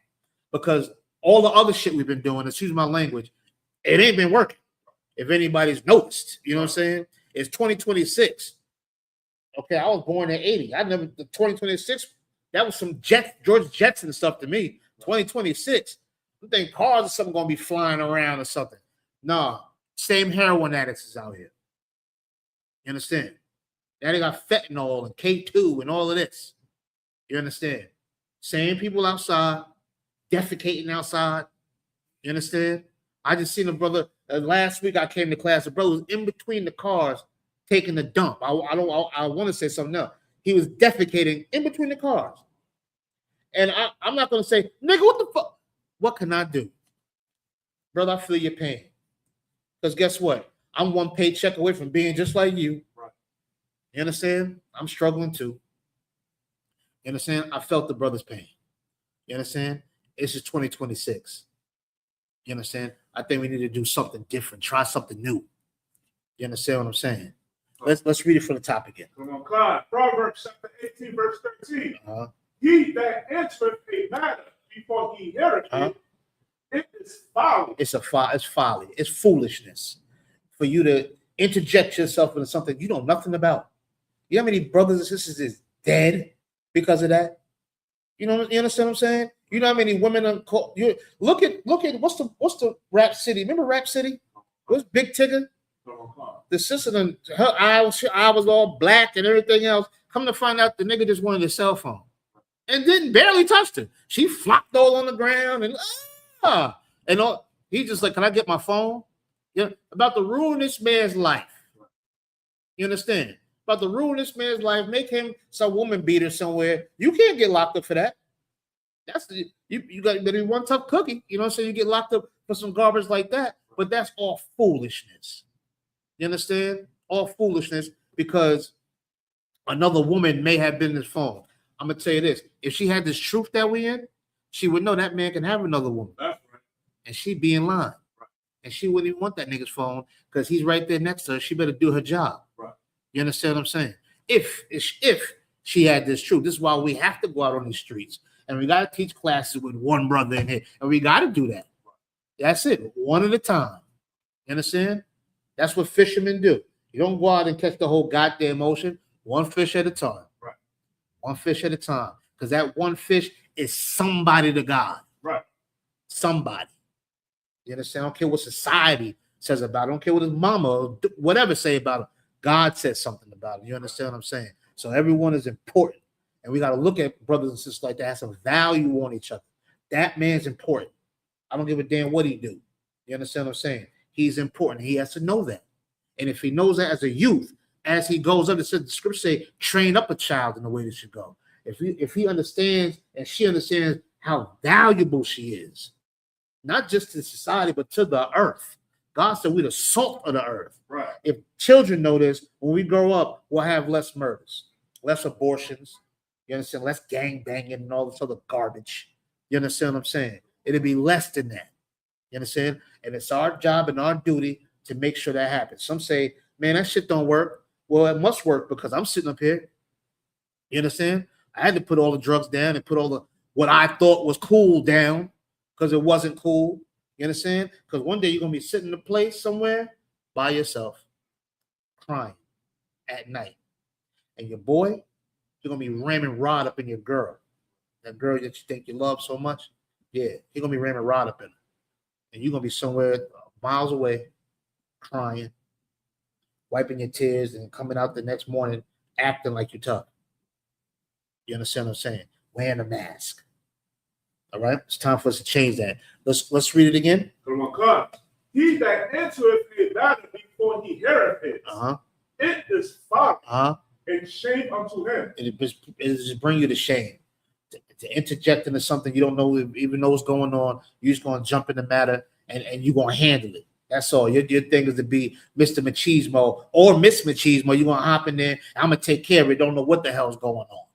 [SPEAKER 1] Because all the other shit we've been doing, excuse my language, it ain't been working. If anybody's noticed, you know what I'm saying? It's 2026. Okay, I was born in 80. The 2026, that was some George Jetson stuff to me. 2026. I think cars or something gonna be flying around or something. No, same heroin addicts is out here. You understand? Now they got fentanyl and K2 and all of this. You understand? Same people outside, defecating outside. You understand? I just seen a brother last week. I came to class. The brother was in between the cars taking a dump. I want to say something else. He was defecating in between the cars. And I'm not going to say, nigga, what the fuck? What can I do? Brother, I feel your pain. Because guess what? I'm one paycheck away from being just like you.
[SPEAKER 2] Right.
[SPEAKER 1] You understand? I'm struggling too. You understand? I felt the brother's pain. You understand? It's just 2026. You understand? I think we need to do something different. Try something new. You understand what I'm saying? Let's read it from the top again.
[SPEAKER 2] Come on, Clyde. Proverbs chapter 18, verse 13. He that answereth a matter before he heareth it, it is folly.
[SPEAKER 1] It's folly. It's foolishness for you to interject yourself into something you know nothing about. You know how many brothers and sisters is dead because of that? You understand what I'm saying? You know how many women are caught? You look at what's the Rap City? Remember Rap City? What's Big Tigger? The sister, her eye was all black and everything else. Come to find out, the nigga just wanted a cell phone and didn't barely touch her. She flopped all on the ground and all. He just like, can I get my phone? You know, about to ruin this man's life. You understand? About to ruin this man's life, make him some woman beater somewhere. You can't get locked up for that. That's you got to be one tough cookie. You know what I'm saying? You get locked up for some garbage like that. But that's all foolishness. You understand? All foolishness because another woman may have been in his phone. I'm gonna tell you this: if she had this truth that we in, she would know that man can have another woman.
[SPEAKER 2] That's right. And
[SPEAKER 1] she'd be in line.
[SPEAKER 2] Right.
[SPEAKER 1] And she wouldn't even want that nigga's phone because he's right there next to her. She better do her job.
[SPEAKER 2] Right.
[SPEAKER 1] You understand what I'm saying? If she had this truth, this is why we have to go out on these streets. And we got to teach classes with one brother in here. And we got to do that. That's it. One at a time. You understand? That's what fishermen do. You don't go out and catch the whole goddamn ocean. One fish at a time.
[SPEAKER 2] Right.
[SPEAKER 1] One fish at a time. Because that one fish is somebody to God.
[SPEAKER 2] Right.
[SPEAKER 1] Somebody. You understand? I don't care what society says about it. I don't care what his mama or whatever say about it. God says something about it. You understand what I'm saying? So everyone is important. And we got to look at brothers and sisters like that, have some value on each other. That man's important. I don't give a damn what he do. You understand what I'm saying? He's important. He has to know that. And if he knows that as a youth, as he goes up, the scripture say, train up a child in the way they should go. If he understands and she understands how valuable she is, not just to society, but to the earth. God said we're the salt of the earth.
[SPEAKER 2] Right.
[SPEAKER 1] If children know this, when we grow up, we'll have less murders, less abortions, you understand, less gang banging and all this other garbage. You understand what I'm saying? It'll be less than that. You understand? And it's our job and our duty to make sure that happens. Some say, man, that shit don't work. Well, it must work because I'm sitting up here. You understand? I had to put all the drugs down and put all the what I thought was cool down because it wasn't cool. You understand? Because one day you're going to be sitting in a place somewhere by yourself, crying at night. And your boy, you're going to be ramming rod up in your girl. That girl that you think you love so much. Yeah, you're going to be ramming rod up in her. And you're going to be somewhere miles away, crying, wiping your tears, and coming out the next morning acting like you're tough. You understand what I'm saying? Wearing a mask. All right? It's time for us to change that. Let's read it again.
[SPEAKER 2] Come on, come. He that answereth a matter before he heareth it, it is folly and shame unto him.
[SPEAKER 1] It just bring you to shame. To interject into something you don't know, even know what's going on, you're just going to jump in the matter and you're going to handle it. That's all. Your thing is to be Mr. Machismo or Miss Machismo. You're going to hop in there. I'm going to take care of it. Don't know what the hell's going on.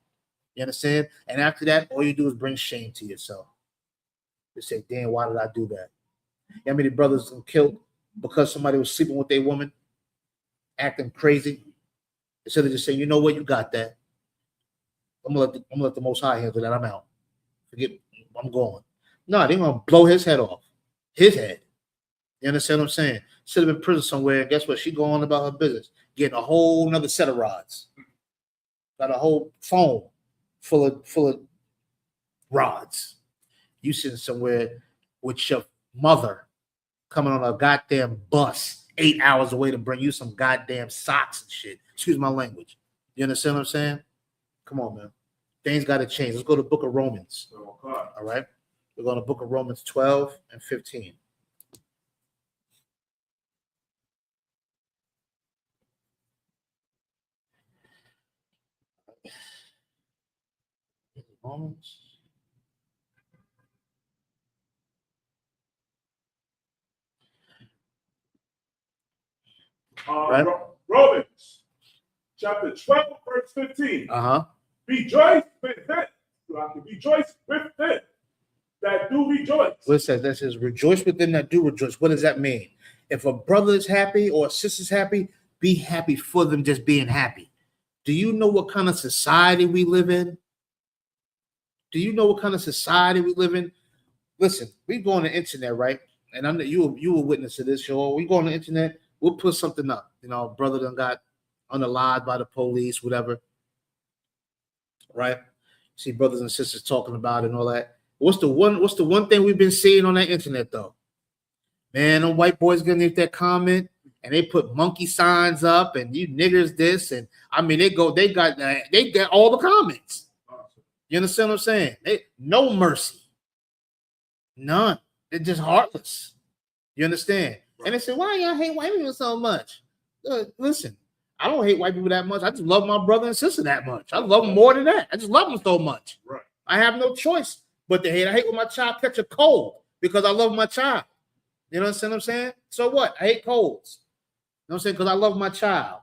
[SPEAKER 1] You understand? And after that, all you do is bring shame to yourself. You say, damn, why did I do that? You know how many brothers were killed because somebody was sleeping with their woman, acting crazy? Instead of just saying, you know what, you got that. I'm gonna let the Most High handle that. I'm out. Forget, I'm going. No, they're gonna blow his head off. His head. You understand what I'm saying? Should have been in prison somewhere. And guess what? She going on about her business, getting a whole nother set of rods. Got a whole phone full of rods. You sitting somewhere with your mother coming on a goddamn bus 8 hours away to bring you some goddamn socks and shit. Excuse my language. You understand what I'm saying? Come on, man. Things got to change. Let's go to the book of Romans. All right. We're going to book of Romans 12 and 15. Romans.
[SPEAKER 2] Right. Romans chapter 12, verse 15. Rejoice with them. So I can rejoice with them that do rejoice.
[SPEAKER 1] What it says, that says, rejoice with them that do rejoice. What does that mean? If a brother is happy or a sister's happy, be happy for them just being happy. Do you know what kind of society we live in? Do you know what kind of society we live in? Listen, we go on the internet, right? And I'm you were witness to this show. We go on the internet, we'll put something up. You know, brother done got unalived by the police, whatever. Right? See brothers and sisters talking about it and all that. What's the one thing we've been seeing on that internet though? Man, them white boys gonna leave that comment and they put monkey signs up and you niggers this and I mean they got all the comments. You understand what I'm saying? No mercy, none. They're just heartless. You understand? Right. And they say, why y'all hate white people so much? Listen, I don't hate white people that much. I just love my brother and sister that much. I love them more than that. I just love them so much.
[SPEAKER 2] Right.
[SPEAKER 1] I have no choice but to hate. I hate when my child catch a cold because I love my child. You know what I'm saying? So what? I hate colds. You know what I'm saying? Because I love my child.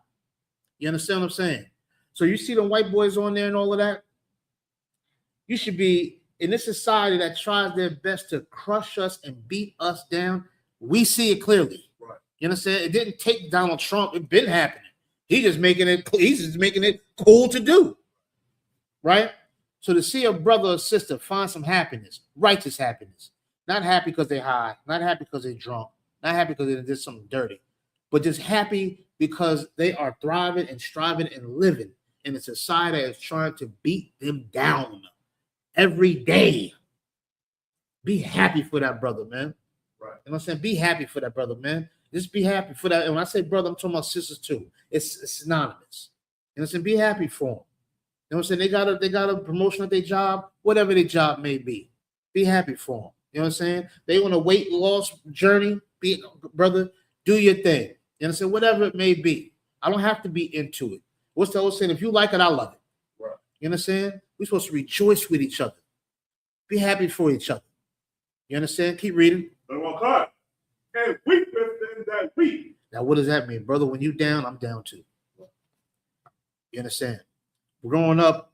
[SPEAKER 1] You understand what I'm saying? So you see the white boys on there and all of that? You should be in this society that tries their best to crush us and beat us down. We see it clearly.
[SPEAKER 2] Right.
[SPEAKER 1] You understand? It didn't take Donald Trump. It's been happening. He's just making it cool to do. Right? So to see a brother or sister find some happiness, righteous happiness, not happy because they're high, not happy because they're drunk, not happy because they did something dirty, but just happy because they are thriving and striving and living in a society that is trying to beat them down every day. Be happy for that brother, man.
[SPEAKER 2] Right.
[SPEAKER 1] You know what I'm saying? Be happy for that brother, man. Just be happy for that. And when I say brother, I'm talking about sisters too. It's synonymous. You know what I'm saying? Be happy for them. You know what I'm saying? They got a promotion at their job, whatever their job may be. Be happy for them. You know what I'm saying? They on a weight loss journey. Brother, do your thing. You understand? Whatever it may be. I don't have to be into it. What's the old saying? If you like it, I love it.
[SPEAKER 2] Right.
[SPEAKER 1] You understand? We're supposed to rejoice with each other. Be happy for each other. You understand? Keep reading.
[SPEAKER 2] And weep with them that weep.
[SPEAKER 1] Now, what does that mean? Brother, when you down, I'm down too. You understand? Growing up,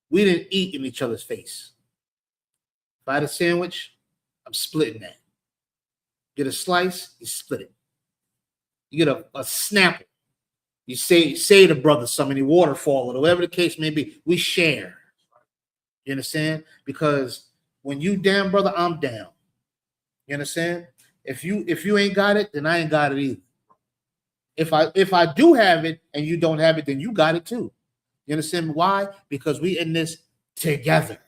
[SPEAKER 1] we didn't eat in each other's face. If I had a sandwich, I'm splitting that. Get a slice, you split it. You get a snapple. You say to brother something, you waterfall or whatever the case may be. We share. You understand? Because when you down, brother, I'm down. You understand? If you ain't got it, then I ain't got it either. If I do have it and you don't have it, then you got it too. You understand why? Because we in this together.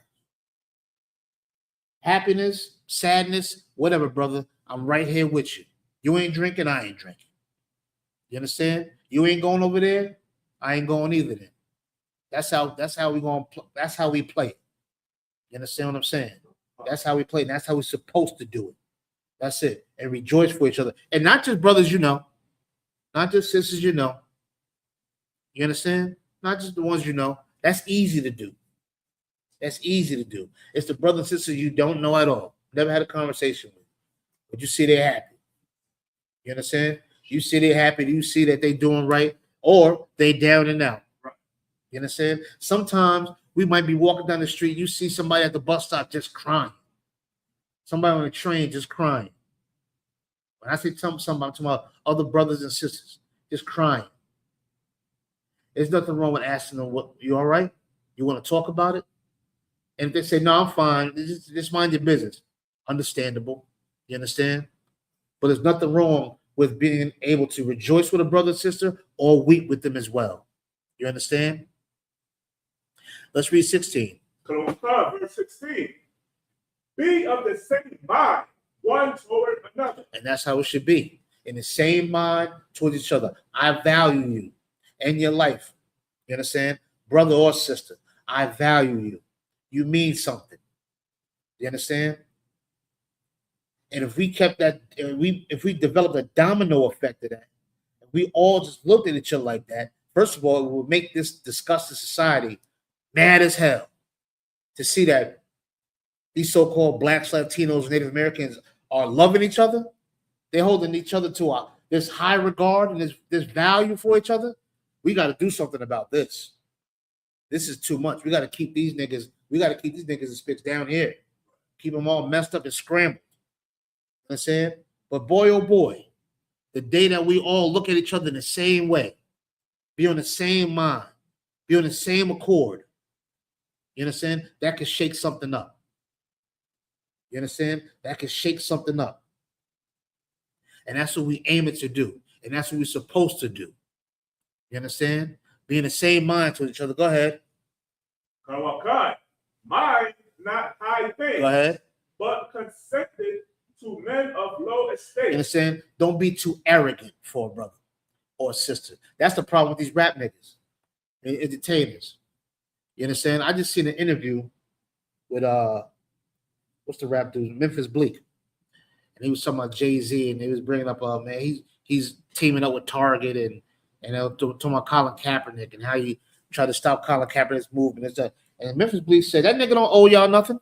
[SPEAKER 1] Happiness, sadness, whatever, brother. I'm right here with you. You ain't drinking, I ain't drinking. You understand? You ain't going over there, I ain't going either. Then that's how we play it. You understand what I'm saying? That's how we play. And that's how we're supposed to do it. That's it. And rejoice for each other, and not just brothers, you know, not just sisters, you know. You understand? Not just the ones you know. That's easy to do. That's easy to do. It's the brothers and sisters you don't know at all. Never had a conversation with, but you see they're happy. You understand? You see they're happy. You see that they're doing right, or they down and out. You understand? Sometimes we might be walking down the street. You see somebody at the bus stop just crying. Somebody on the train just crying. When I say something, I'm talking about other brothers and sisters just crying. There's nothing wrong with asking them, "What, you all right? You want to talk about it?" And if they say, "No, I'm fine," just mind your business. Understandable. You understand? But there's nothing wrong with being able to rejoice with a brother and sister or weep with them as well. You understand? Let's read 16.
[SPEAKER 2] Verse 16. Be of the same mind, one toward another.
[SPEAKER 1] And that's how it should be. In the same mind towards each other. I value you. in your life. You understand? Brother or sister, I value you. You mean something. You understand? And if we kept that, if we developed a domino effect of that, we all just looked at each other like that, first of all, it would make this disgusting society mad as hell to see that these so-called blacks, Latinos, Native Americans are loving each other. They're holding each other to this high regard and this value for each other. We got to do something about this. This is too much. We got to keep these niggas. We got to keep these niggas and spits down here. Keep them all messed up and scrambled. You know what I'm saying? But boy, oh boy, the day that we all look at each other in the same way, be on the same mind, be on the same accord, you understand? That could shake something up. You understand? That could shake something up. And that's what we aim it to do. And that's what we're supposed to do. You understand? Be in the same mind to each other. Go ahead.
[SPEAKER 2] Mind, not high things.
[SPEAKER 1] Go ahead.
[SPEAKER 2] But consented to men of low estate.
[SPEAKER 1] You understand? Don't be too arrogant for a brother or a sister. That's the problem with these rap niggas, entertainers. You understand? I just seen an interview with what's the rap dude? Memphis Bleak. And he was talking about Jay-Z, and he was bringing up man, he's teaming up with Target and talking about Colin Kaepernick and how he tried to stop Colin Kaepernick's movement. And Memphis Bleak said that nigga don't owe y'all nothing.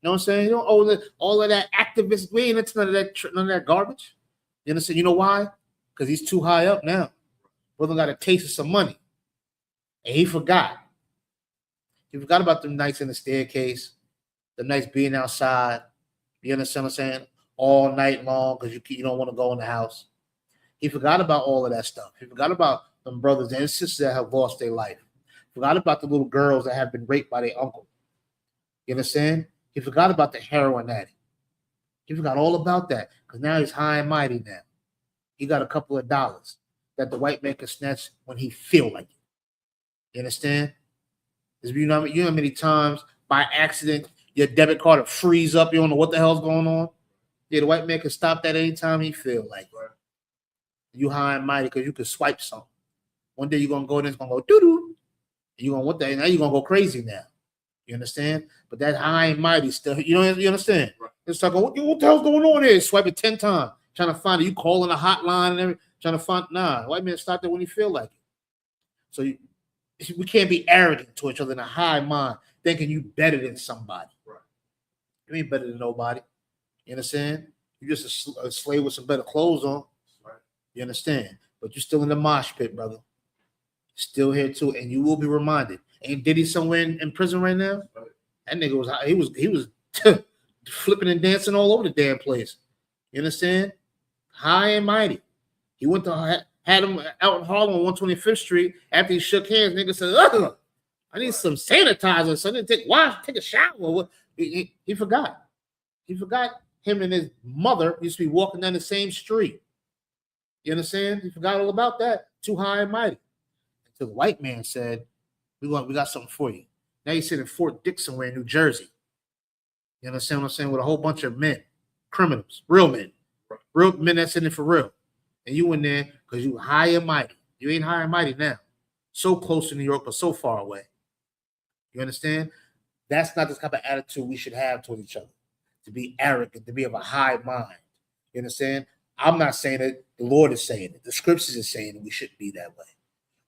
[SPEAKER 1] You know what I'm saying? You don't owe all of that activist. We ain't into none of that garbage. You understand? You know why? Because he's too high up now. Brother got a taste of some money. And he forgot. He forgot about them nights in the staircase, the nights being outside. You understand what I'm saying? All night long because you don't want to go in the house. He forgot about all of that stuff. He forgot about them brothers and sisters that have lost their life. Forgot about the little girls that have been raped by their uncle. You understand? He forgot about the heroin addict. He forgot all about that because now he's high and mighty now. He got a couple of dollars that the white man can snatch when he feel like it. You understand? You know how many times by accident your debit card will freeze up. You don't know what the hell's going on. Yeah, the white man can stop that anytime he feel like it. You high and mighty because you can swipe something. One day you're gonna go in, it's gonna go doo-doo. You're gonna what that now you're gonna go crazy now. You understand? But that high and mighty still, you understand? Right. It's like, what the hell's going on here? Swipe it 10 times, trying to find it. You calling a hotline and everything, trying to find. Nah, white man stop that when he feel like it. So we can't be arrogant to each other in a high mind, thinking you better than somebody. Right. You ain't better than nobody. You understand? You're just a slave with some better clothes on. Right. You understand? But you're still in the mosh pit, brother. Still here too, and you will be reminded. Ain't Diddy somewhere in prison right now? Right. That nigga was flipping and dancing all over the damn place. You understand? High and mighty. He went to had him out in Harlem on 125th Street. After he shook hands, nigga said, "Ugh, I need some sanitizer. So I didn't take a shower." He forgot. He forgot him and his mother used to be walking down the same street. You understand? He forgot all about that. Too high and mighty. Until the white man said, we got something for you. Now you sit in Fort Dix somewhere in New Jersey. You understand what I'm saying? With a whole bunch of men, criminals, real men that's in it for real. And you in there because you high and mighty. You ain't high and mighty now. So close to New York, but so far away. You understand? That's not the type of attitude we should have toward each other. To be arrogant, to be of a high mind. You understand? I'm not saying it. The Lord is saying it. The scriptures is saying it. We shouldn't be that way.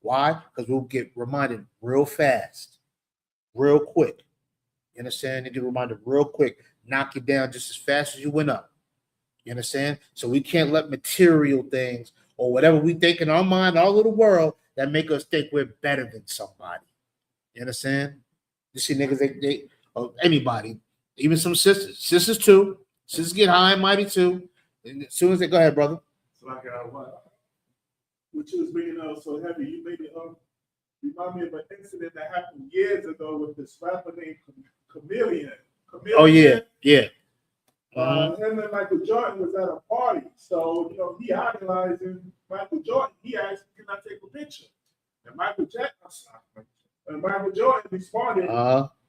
[SPEAKER 1] Why? Because we'll get reminded real fast, real quick. You understand? You get reminded real quick. Knock you down just as fast as you went up. You understand? So we can't let material things or whatever we think in our mind, our little world, that make us think we're better than somebody. You understand? You see niggas, they anybody, even some sisters too. Sisters get high and mighty too. And as soon as they go ahead, brother.
[SPEAKER 2] So like what you was bringing up so heavy, you made it remind me of an incident that happened years ago with this rapper named Chameleon.
[SPEAKER 1] Oh yeah.
[SPEAKER 2] Him and Michael Jordan was at a party, so he idolizing Michael Jordan. He asked, "Can I take a picture?" And Michael Jordan responded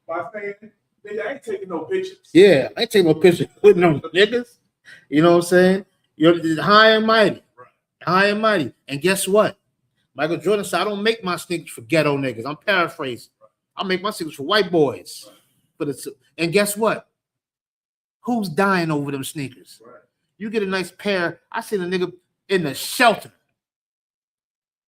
[SPEAKER 2] by saying, "Nigga, I ain't taking no pictures."
[SPEAKER 1] Yeah, I ain't taking no pictures with no niggas. You know what I'm saying? You're high and mighty. High and mighty. And guess what? Michael Jordan said, I don't make my sneakers for ghetto niggas. I'm paraphrasing. I make my sneakers for white boys. And guess what? Who's dying over them sneakers? Right. You get a nice pair. I seen a nigga in the shelter.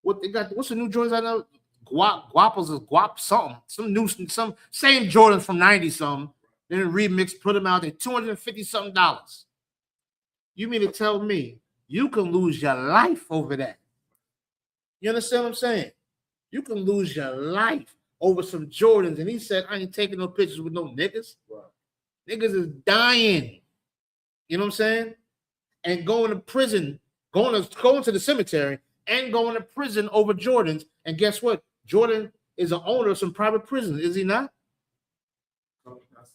[SPEAKER 1] What they got? What's the new Jordans I know? Guapos is Guap something. Some same Jordans from 90 something. Then remix, put them out there, $250 something. You mean to tell me you can lose your life over that? You understand what I'm saying? You can lose your life over some Jordans. And he said, I ain't taking no pictures with no niggas. Right. Niggas is dying. You know what I'm saying? And going to prison, going to the cemetery and going to prison over Jordans. And guess what? Jordan is an owner of some private prisons, is he not?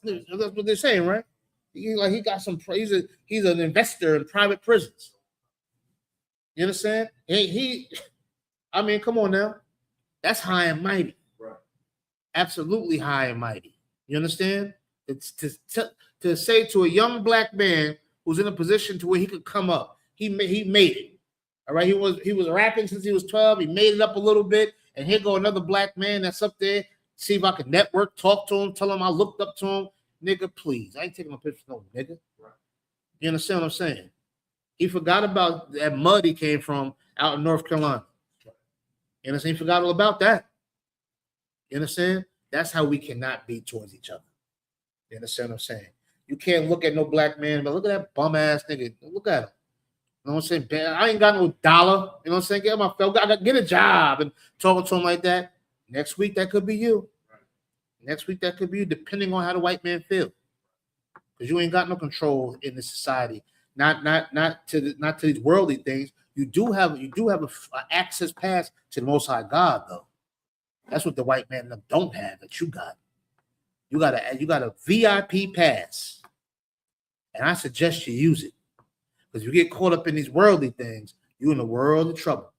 [SPEAKER 1] That's what they're saying, right? He got some. He's an investor in private prisons. You understand? I mean, come on now. That's high and mighty. Right. Absolutely high and mighty. You understand? It's to say to a young black man who's in a position to where he could come up. He made it. All right. He was rapping since he was 12. He made it up a little bit. And here go another black man that's up there. See if I can network, talk to him, tell him I looked up to him. Nigga, please. I ain't taking no pictures, no nigga. Right. You understand what I'm saying? He forgot about that mud he came from out in North Carolina. You understand? He forgot all about that. You understand? That's how we cannot be towards each other. You understand what I'm saying? You can't look at no black man, but look at that bum ass nigga. Look at him. You know what I'm saying? I ain't got no dollar. You know what I'm saying? Get my felt. I got to get a job and talking to him like that. Next week that could be you. Next week that could be you, depending on how the white man feel. Because you ain't got no control in this society. Not to these worldly things. You do have a access pass to the Most High God, though. That's what the white man don't have that you got. You got a VIP pass, and I suggest you use it, because you get caught up in these worldly things, you're in a world of trouble.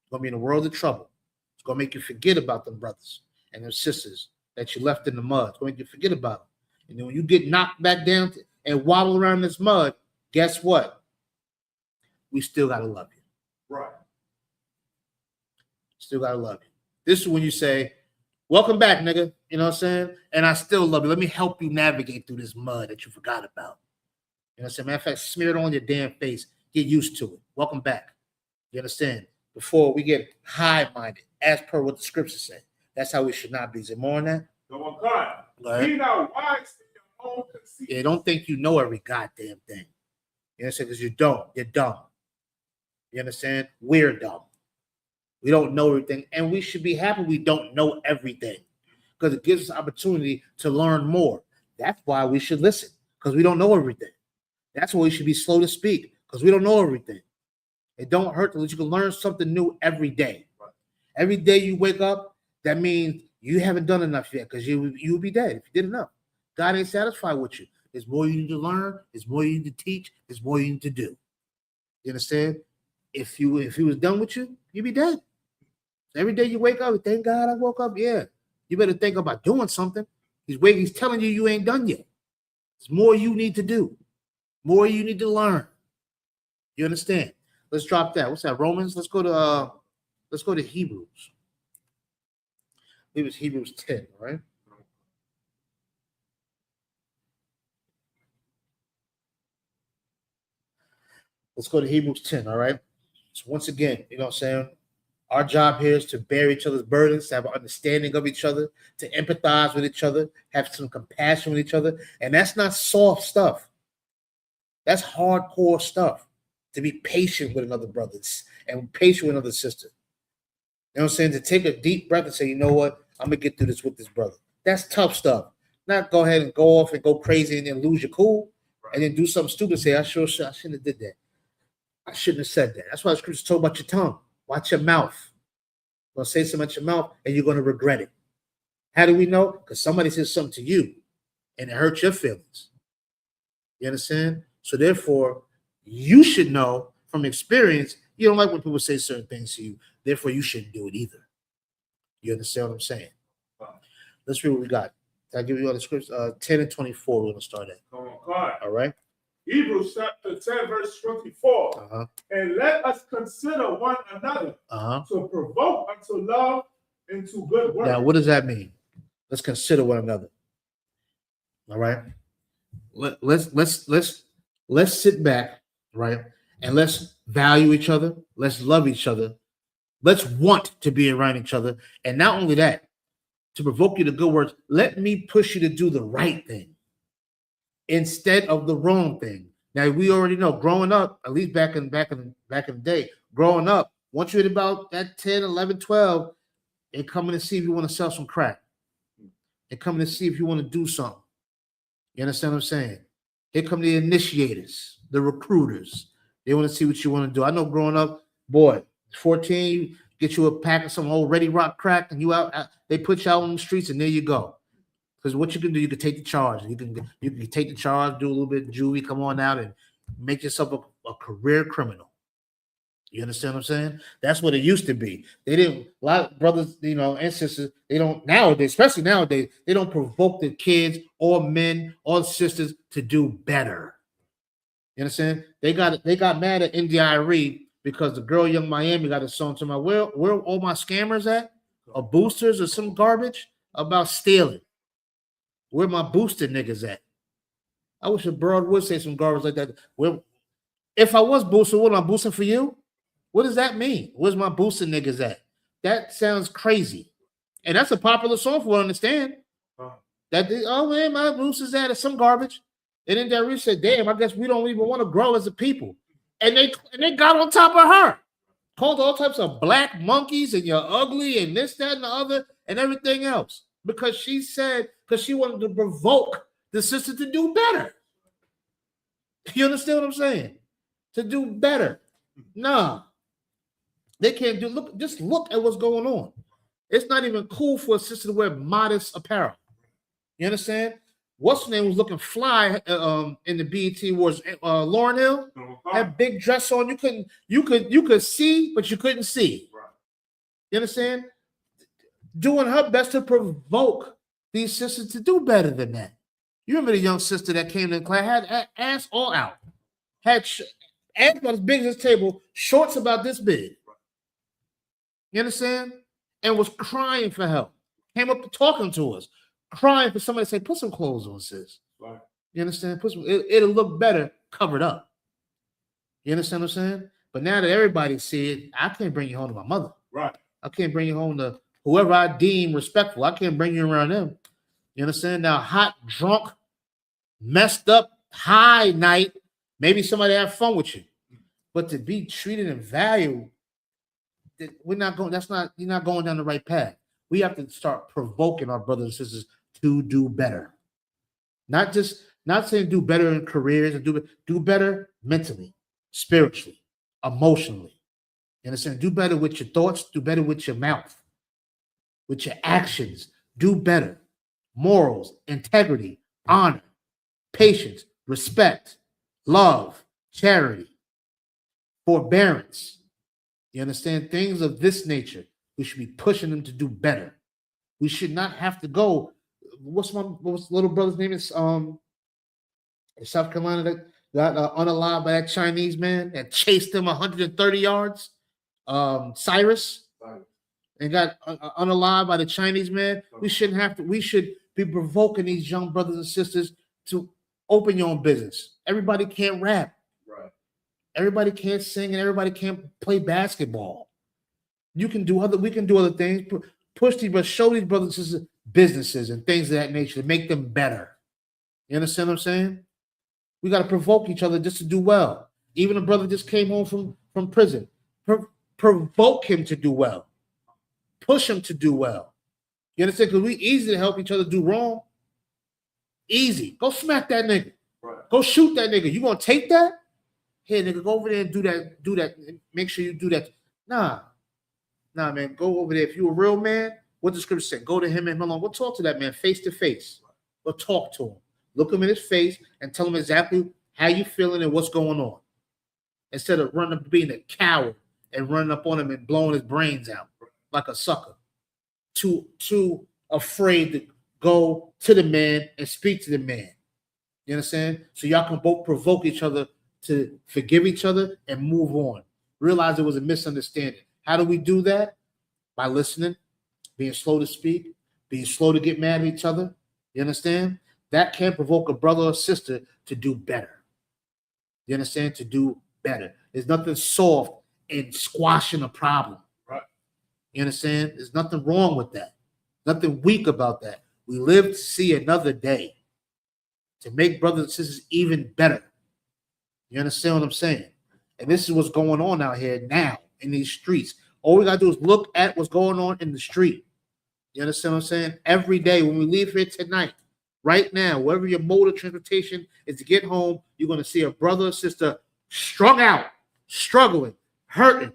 [SPEAKER 1] You're gonna be in a world of trouble. It's gonna make you forget about them brothers and them sisters that you left in the mud. It's gonna make you forget about them. And then when you get knocked back down and waddle around this mud, guess what? We still gotta love you. Right. Still gotta love you. This is when you say, welcome back, nigga. You know what I'm saying? And I still love you. Let me help you navigate through this mud that you forgot about. You know what I'm saying? Matter of fact, smear it on your damn face. Get used to it. Welcome back. You understand? Before we get high-minded, as per what the scriptures say. That's how we should not be. Is it more on that?
[SPEAKER 2] Go on, God. Be not wise in your own conceit.
[SPEAKER 1] Yeah, don't think you know every goddamn thing. You understand? Because you don't. You're dumb. You understand? We're dumb. We don't know everything, and we should be happy we don't know everything, because it gives us opportunity to learn more. That's why we should listen, because we don't know everything. That's why we should be slow to speak, because we don't know everything. It don't hurt that you can learn something new every day. Every day you wake up, that means you haven't done enough yet, because you would be dead if you did enough. God ain't satisfied with you. There's more you need to learn. There's more you need to teach. There's more you need to do. You understand? If he was done with you, you'd be dead. Every day you wake up, thank God I woke up. Yeah, you better think about doing something. He's telling you ain't done yet. There's more you need to do, more you need to learn. You understand? Let's drop that. What's that? Romans. Let's go to Hebrews. I believe it's Hebrews 10, right? Let's go to Hebrews 10. All right. So once again, you know what I'm saying? Our job here is to bear each other's burdens, to have an understanding of each other, to empathize with each other, have some compassion with each other. And that's not soft stuff. That's hardcore stuff. To be patient with another brother and patient with another sister. You know what I'm saying? To take a deep breath and say, you know what? I'm going to get through this with this brother. That's tough stuff. Not go ahead and go off and go crazy and then lose your cool and then do something stupid and say, I shouldn't have did that. I shouldn't have said that. That's why the scriptures talk about your tongue. Watch your mouth. You're going to say something at your mouth and you're going to regret it. How do we know? Because somebody says something to you and it hurts your feelings. You understand? So therefore, you should know from experience, you don't like when people say certain things to you. Therefore, you shouldn't do it either. You understand what I'm saying? Let's read what we got. I'll give you all the scripts. 10 and 24, we're going to start at. All right?
[SPEAKER 2] Hebrews chapter 10, verse 24. And let us consider one another to provoke unto love and to good works.
[SPEAKER 1] Now, what does that mean? Let's consider one another. All right. Let's sit back, right? And let's value each other. Let's love each other. Let's want to be around each other. And not only that, to provoke you to good works, let me push you to do the right thing instead of the wrong thing. Now, we already know, growing up, at least back in the day, growing up, once you're at about that 10, 11, 12, they're coming to see if you want to sell some crack. They're coming to see if you want to do something. You understand what I'm saying? Here come the initiators, the recruiters. They want to see what you want to do. I know growing up, boy, 14, get you a pack of some old Ready Rock crack, and you out. They put you out on the streets, and there you go. Because what you can do, you can take the charge. You can take the charge, do a little bit of juvie, come on out, and make yourself a career criminal. You understand what I'm saying? That's what it used to be. They didn't, a lot of brothers, and sisters, they don't nowadays, especially nowadays, they don't provoke the kids or men or sisters to do better. You understand? They got mad at NDIRE because the girl Young Miami got a song to my where all my scammers at? Or boosters or some garbage about stealing. Where my booster niggas at? I wish a broad would say some garbage like that. If I was boosting, what am I boosting for you? What does that mean? Where's my boosting niggas at? That sounds crazy. And that's a popular song for what I understand. Oh man, my boosters at some garbage. And then Darry said, damn, I guess we don't even want to grow as a people. And they got on top of her. Called all types of black monkeys and you're ugly and this, that, and the other, and everything else. Because she wanted to provoke the sister to do better. You understand what I'm saying? To do better. Nah. They can't do, just look at what's going on. It's not even cool for a sister to wear modest apparel. You understand? What's her name was looking fly in the BET Awards. Lauryn Hill had big dress on. You could see, but you couldn't see. You understand? Doing her best to provoke these sisters to do better than that. You remember the young sister that came to the class, had ass all out, had ass about as big as this table, shorts about this big. You understand? And was crying for help. Came up talking to us, crying for somebody to say, put some clothes on, sis. Right. You understand? It'll look better covered up. You understand what I'm saying? But now that everybody see it, I can't bring you home to my mother. Right. I can't bring you home to whoever I deem respectful. I can't bring you around them. You understand? Now, hot, drunk, messed up, high night, maybe somebody have fun with you. But to be treated and valued, you're not going down the right path. We have to start provoking our brothers and sisters to do better. Not saying do better in careers and do better mentally, spiritually, emotionally. You understand? Do better with your thoughts, do better with your mouth, with your actions. Do better. Morals, integrity, honor, patience, respect, love, charity, forbearance. You understand? Things of this nature. We should be pushing them to do better. We should not have to go. What's little brother's name is in South Carolina that got unalived by that Chinese man that chased him 130 yards? Cyrus. And got unalived by the Chinese man. We shouldn't have to. We should be provoking these young brothers and sisters to open your own business. Everybody can't rap. Everybody can't sing and everybody can't play basketball. We can do other things. Push these, but show these brothers and sisters businesses and things of that nature to make them better. You understand what I'm saying? We got to provoke each other just to do well. Even a brother just came home from prison. Provoke him to do well. Push him to do well. You understand? Because we easy to help each other do wrong. Easy. Go smack that nigga. Right. Go shoot that nigga. You gonna take that? Hey, nigga, go over there and do that. Make sure you do that. Nah, man, go over there. If you're a real man, what the scripture said, go to him and him alone. We'll talk to that man face to face. We'll talk to him. Look him in his face and tell him exactly how you feeling and what's going on. Instead of running up being a coward and running up on him and blowing his brains out like a sucker. Too afraid to go to the man and speak to the man. You understand? So y'all can both provoke each other to forgive each other and move on. Realize it was a misunderstanding. How do we do that? By listening, being slow to speak, being slow to get mad at each other. You understand? That can provoke a brother or sister to do better. You understand? To do better. There's nothing soft in squashing a problem.
[SPEAKER 2] Right.
[SPEAKER 1] You understand? There's nothing wrong with that. Nothing weak about that. We live to see another day, to make brothers and sisters even better. You understand what I'm saying? And this is what's going on out here now in these streets. All we got to do is look at what's going on in the street. You understand what I'm saying? Every day when we leave here tonight, right now, wherever your mode of transportation is to get home, you're going to see a brother or sister strung out, struggling, hurting.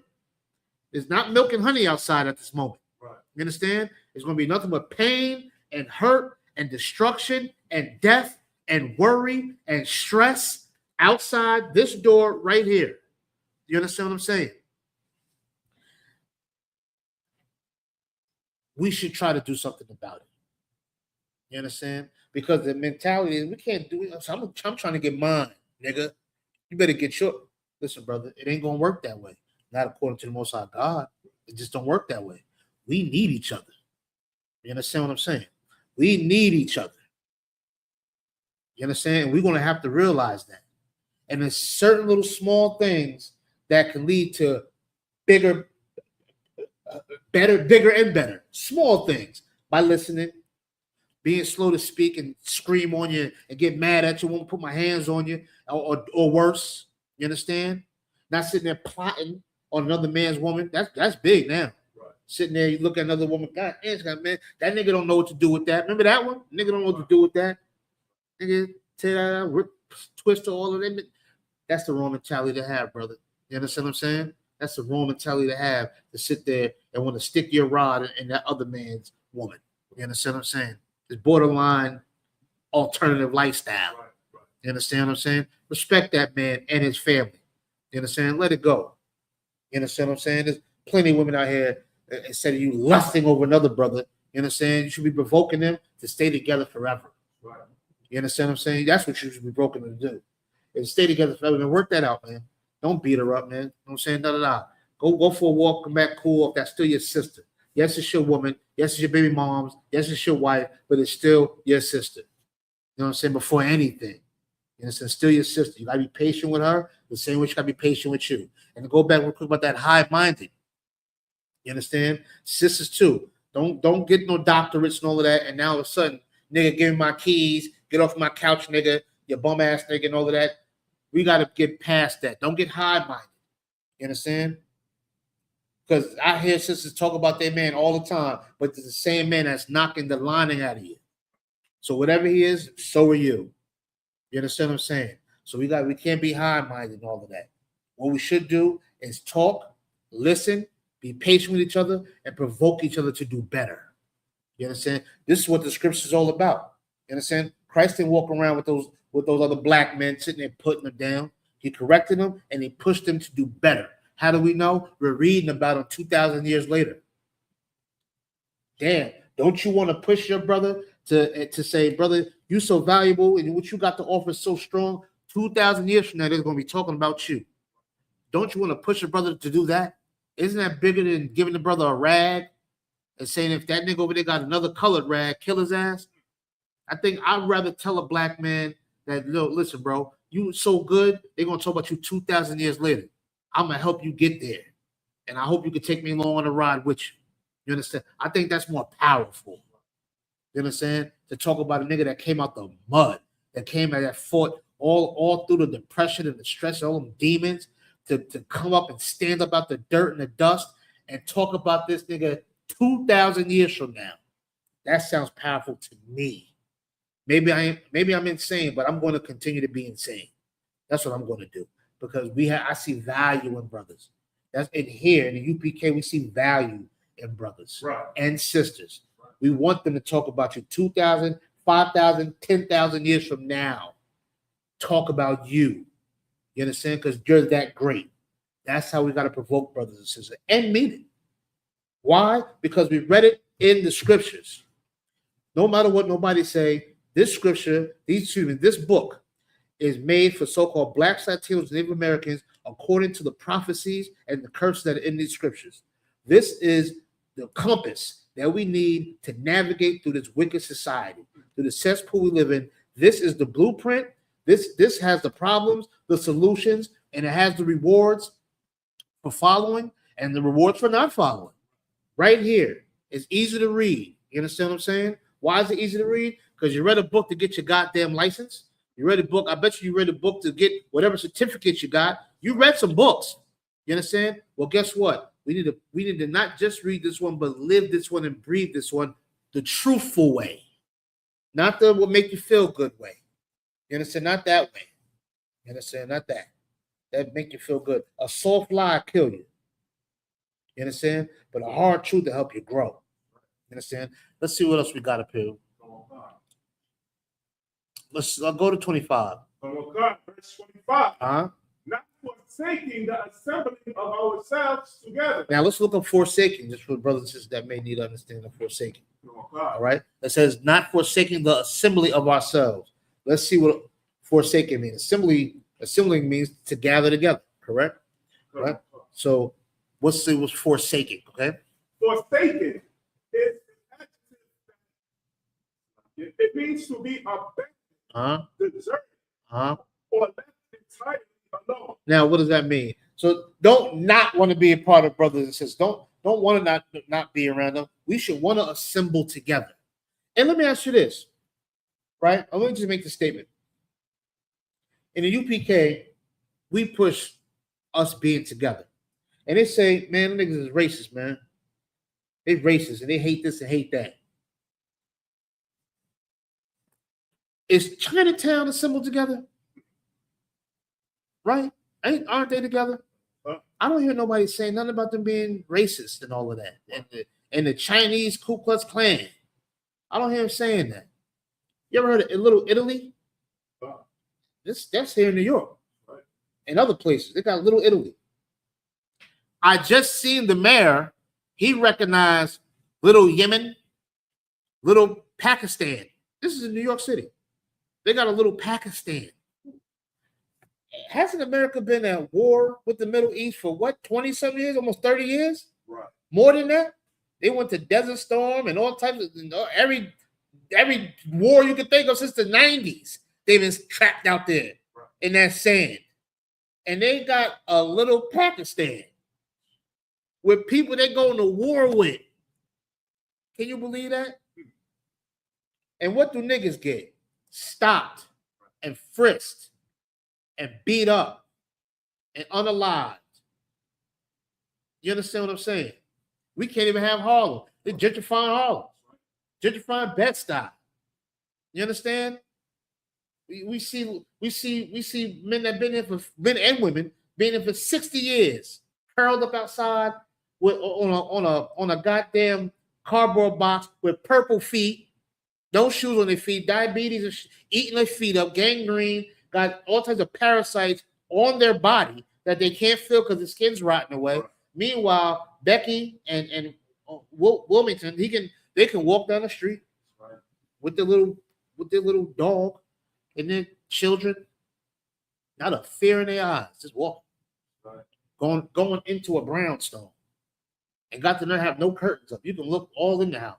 [SPEAKER 1] There's not milk and honey outside at this moment.
[SPEAKER 2] Right.
[SPEAKER 1] You understand? It's going to be nothing but pain and hurt and destruction and death and worry and stress outside this door right here. You understand what I'm saying? We should try to do something about it. You understand? Because the mentality is we can't do it. So I'm trying to get mine, nigga. You better get your. Listen, brother, it ain't gonna work that way. Not according to the Most High God. It just don't work that way. We need each other. You understand what I'm saying? We need each other. You understand? And we're gonna have to realize that. And there's certain little small things that can lead to bigger, bigger and better. Small things by listening, being slow to speak and scream on you and get mad at you, won't put my hands on you, or worse. You understand? Not sitting there plotting on another man's woman. That's big now.
[SPEAKER 2] Right.
[SPEAKER 1] Sitting there, you look at another woman. God, man, that nigga don't know what to do with that. Remember that one? Nigga don't know what to do with that. Nigga, tear that out, rip, twist all of them. That's the wrong mentality to have, brother. You understand what I'm saying? That's the wrong mentality to have, to sit there and want to stick your rod in that other man's woman. You understand what I'm saying? It's borderline alternative lifestyle.
[SPEAKER 2] Right.
[SPEAKER 1] You understand what I'm saying? Respect that man and his family. You understand? Let it go. You understand what I'm saying? There's plenty of women out here, instead of you lusting over another brother, you understand? You should be provoking them to stay together forever.
[SPEAKER 2] Right.
[SPEAKER 1] You understand what I'm saying? That's what you should be provoking them to do. And stay together forever, man. Work that out, man. Don't beat her up, man. You know what I'm saying? Go for a walk, come back cool. If that's still your sister. Yes, it's your woman. Yes, it's your baby mom's. Yes, it's your wife, but it's still your sister. You know what I'm saying? Before anything. You understand? Still your sister. You gotta be patient with her, the same way she gotta be patient with you. And to go back real quick about that high-minded. You understand? Sisters too. Don't get no doctorates and all of that. And now all of a sudden, nigga, give me my keys, get off my couch, nigga, you bum ass nigga, and all of that. We gotta get past that. Don't get high-minded. You understand? Because I hear sisters talk about their man all the time, but it's the same man that's knocking the lining out of you. So whatever he is, so are you. You understand what I'm saying? So we can't be high-minded and all of that. What we should do is talk, listen, be patient with each other, and provoke each other to do better. You understand? This is what the scripture is all about. You understand? Christ didn't walk around with those other black men sitting there putting them down. He corrected them and he pushed them to do better. How do we know? We're reading about them 2,000 years later. Damn, don't you want to push your brother to say, brother, you so valuable and what you got to offer is so strong. 2,000 years from now, they're going to be talking about you. Don't you want to push your brother to do that? Isn't that bigger than giving the brother a rag and saying if that nigga over there got another colored rag, kill his ass? I think I'd rather tell a black man that, listen, bro, you so good, they're going to talk about you 2,000 years later. I'm going to help you get there. And I hope you can take me along on the ride with you. You understand? I think that's more powerful. You understand? To talk about a nigga that came out the mud, that fought all through the depression and the stress, all them demons, to come up and stand up out the dirt and the dust and talk about this nigga 2,000 years from now. That sounds powerful to me. Maybe I'm insane, but I'm going to continue to be insane. That's what I'm going to do because I see value in brothers. That's in here in the UPK. We see value in brothers and sisters. Right. We want them to talk about you 2,000, 5,000, 10,000 years from now. Talk about you. You understand? Because you're that great. That's how we got to provoke brothers and sisters and mean it. Why? Because we read it in the scriptures. No matter what nobody say, this scripture, this book is made for so-called blacks, Latinos, Native Americans, according to the prophecies and the curses that are in these scriptures. This is the compass that we need to navigate through this wicked society, through the cesspool we live in. This is the blueprint. This has the problems, the solutions, and it has the rewards for following and the rewards for not following. Right here. It's easy to read. You understand what I'm saying? Why is it easy to read? Because you read a book to get your goddamn license. You read a book. I bet you read a book to get whatever certificate you got. You read some books. You understand? Well, guess what? We need to not just read this one, but live this one and breathe this one the truthful way. Not the will make you feel good way. You understand? Not that way. You understand? Not that. That make you feel good. A soft lie kill you. You understand? But a hard truth to help you grow. You understand? Let's see what else we got up here. Let's go to 25.
[SPEAKER 2] Verse 25.
[SPEAKER 1] Uh-huh.
[SPEAKER 2] Not forsaking the assembling of ourselves together.
[SPEAKER 1] Now let's look up forsaking, just for brothers and sisters that may need to understand the forsaking. All right. It says not forsaking the assembly of ourselves. Let's see what forsaking means. Assembling means to gather together, correct? Right. So what's forsaking? Okay.
[SPEAKER 2] Forsaking is it means to be abandoned, deserted, or left entirely alone.
[SPEAKER 1] Now, what does that mean? So don't not want to be a part of brothers and sisters. Don't want to not be around them. We should want to assemble together. And let me ask you this, right? I'm going to just make the statement. In the UPK, we push us being together. And they say, man, them niggas is racist, man. They racist and they hate this and hate that. Is Chinatown assembled together? Right? Aren't they together? I don't hear nobody saying nothing about them being racist and all of that. And the Chinese Ku Klux Klan. I don't hear them saying that. You ever heard of Little Italy? That's here in New York. And other places. They got Little Italy. I just seen the mayor. He recognized Little Yemen, Little Pakistan. This is in New York City. They got a little Pakistan. Hasn't America been at war with the Middle East for what, 20-some years, almost 30 years?
[SPEAKER 2] Right.
[SPEAKER 1] More than that? They went to Desert Storm and all types of, every war you could think of since the 90s. They've been trapped out there in that sand. And they got a little Pakistan with people they going to war with. Can you believe that? And what do niggas get? Stopped and frisked and beat up and unalived. You understand what I'm saying? We can't even have Harlem. They're gentrifying Harlem, gentrifying Bed-Stuy. You understand? We see men that been here for men and women been here for 60 years, curled up outside with on a goddamn cardboard box with purple feet. No shoes on their feet, diabetes, eating their feet up, gangrene, got all types of parasites on their body that they can't feel because the skin's rotting away. Meanwhile, Becky and Wilmington, they can walk down the street with their little dog and their children, not a fear in their eyes, just walking, going into a brownstone, and got to not have no curtains up. You can look all in the house.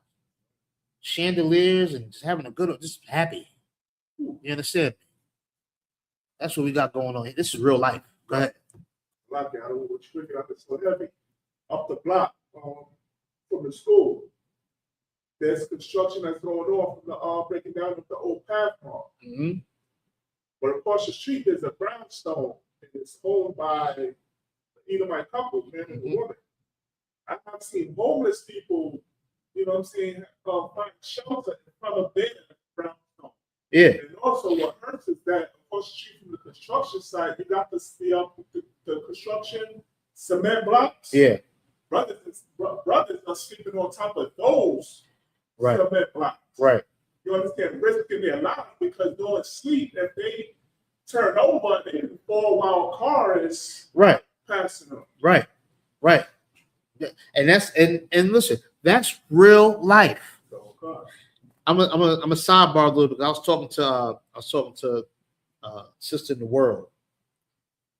[SPEAKER 1] Chandeliers and just having a good, just happy. You understand? That's what we got going on here. This is real life. Go ahead.
[SPEAKER 2] I don't know what you're picking up. It's so heavy. Up the block from the school, there's construction that's going on from the breaking down of the old path mark.
[SPEAKER 1] Mm-hmm.
[SPEAKER 2] But across the street, there's a brownstone, and it's owned by my couple, man and woman. I have seen homeless people, you know what I'm saying, find shelter in front of their brownstone.
[SPEAKER 1] Yeah.
[SPEAKER 2] And also what hurts is that across the street from the construction site, you got the construction cement blocks.
[SPEAKER 1] Yeah.
[SPEAKER 2] Brothers are sleeping on top of those cement blocks.
[SPEAKER 1] Right.
[SPEAKER 2] You understand? Risking their lives because during sleep, if they turn over, they can fall while a car is passing them. Right.
[SPEAKER 1] And that's and listen, that's real life. I'm a sidebar a little bit. I was talking to sister in the world,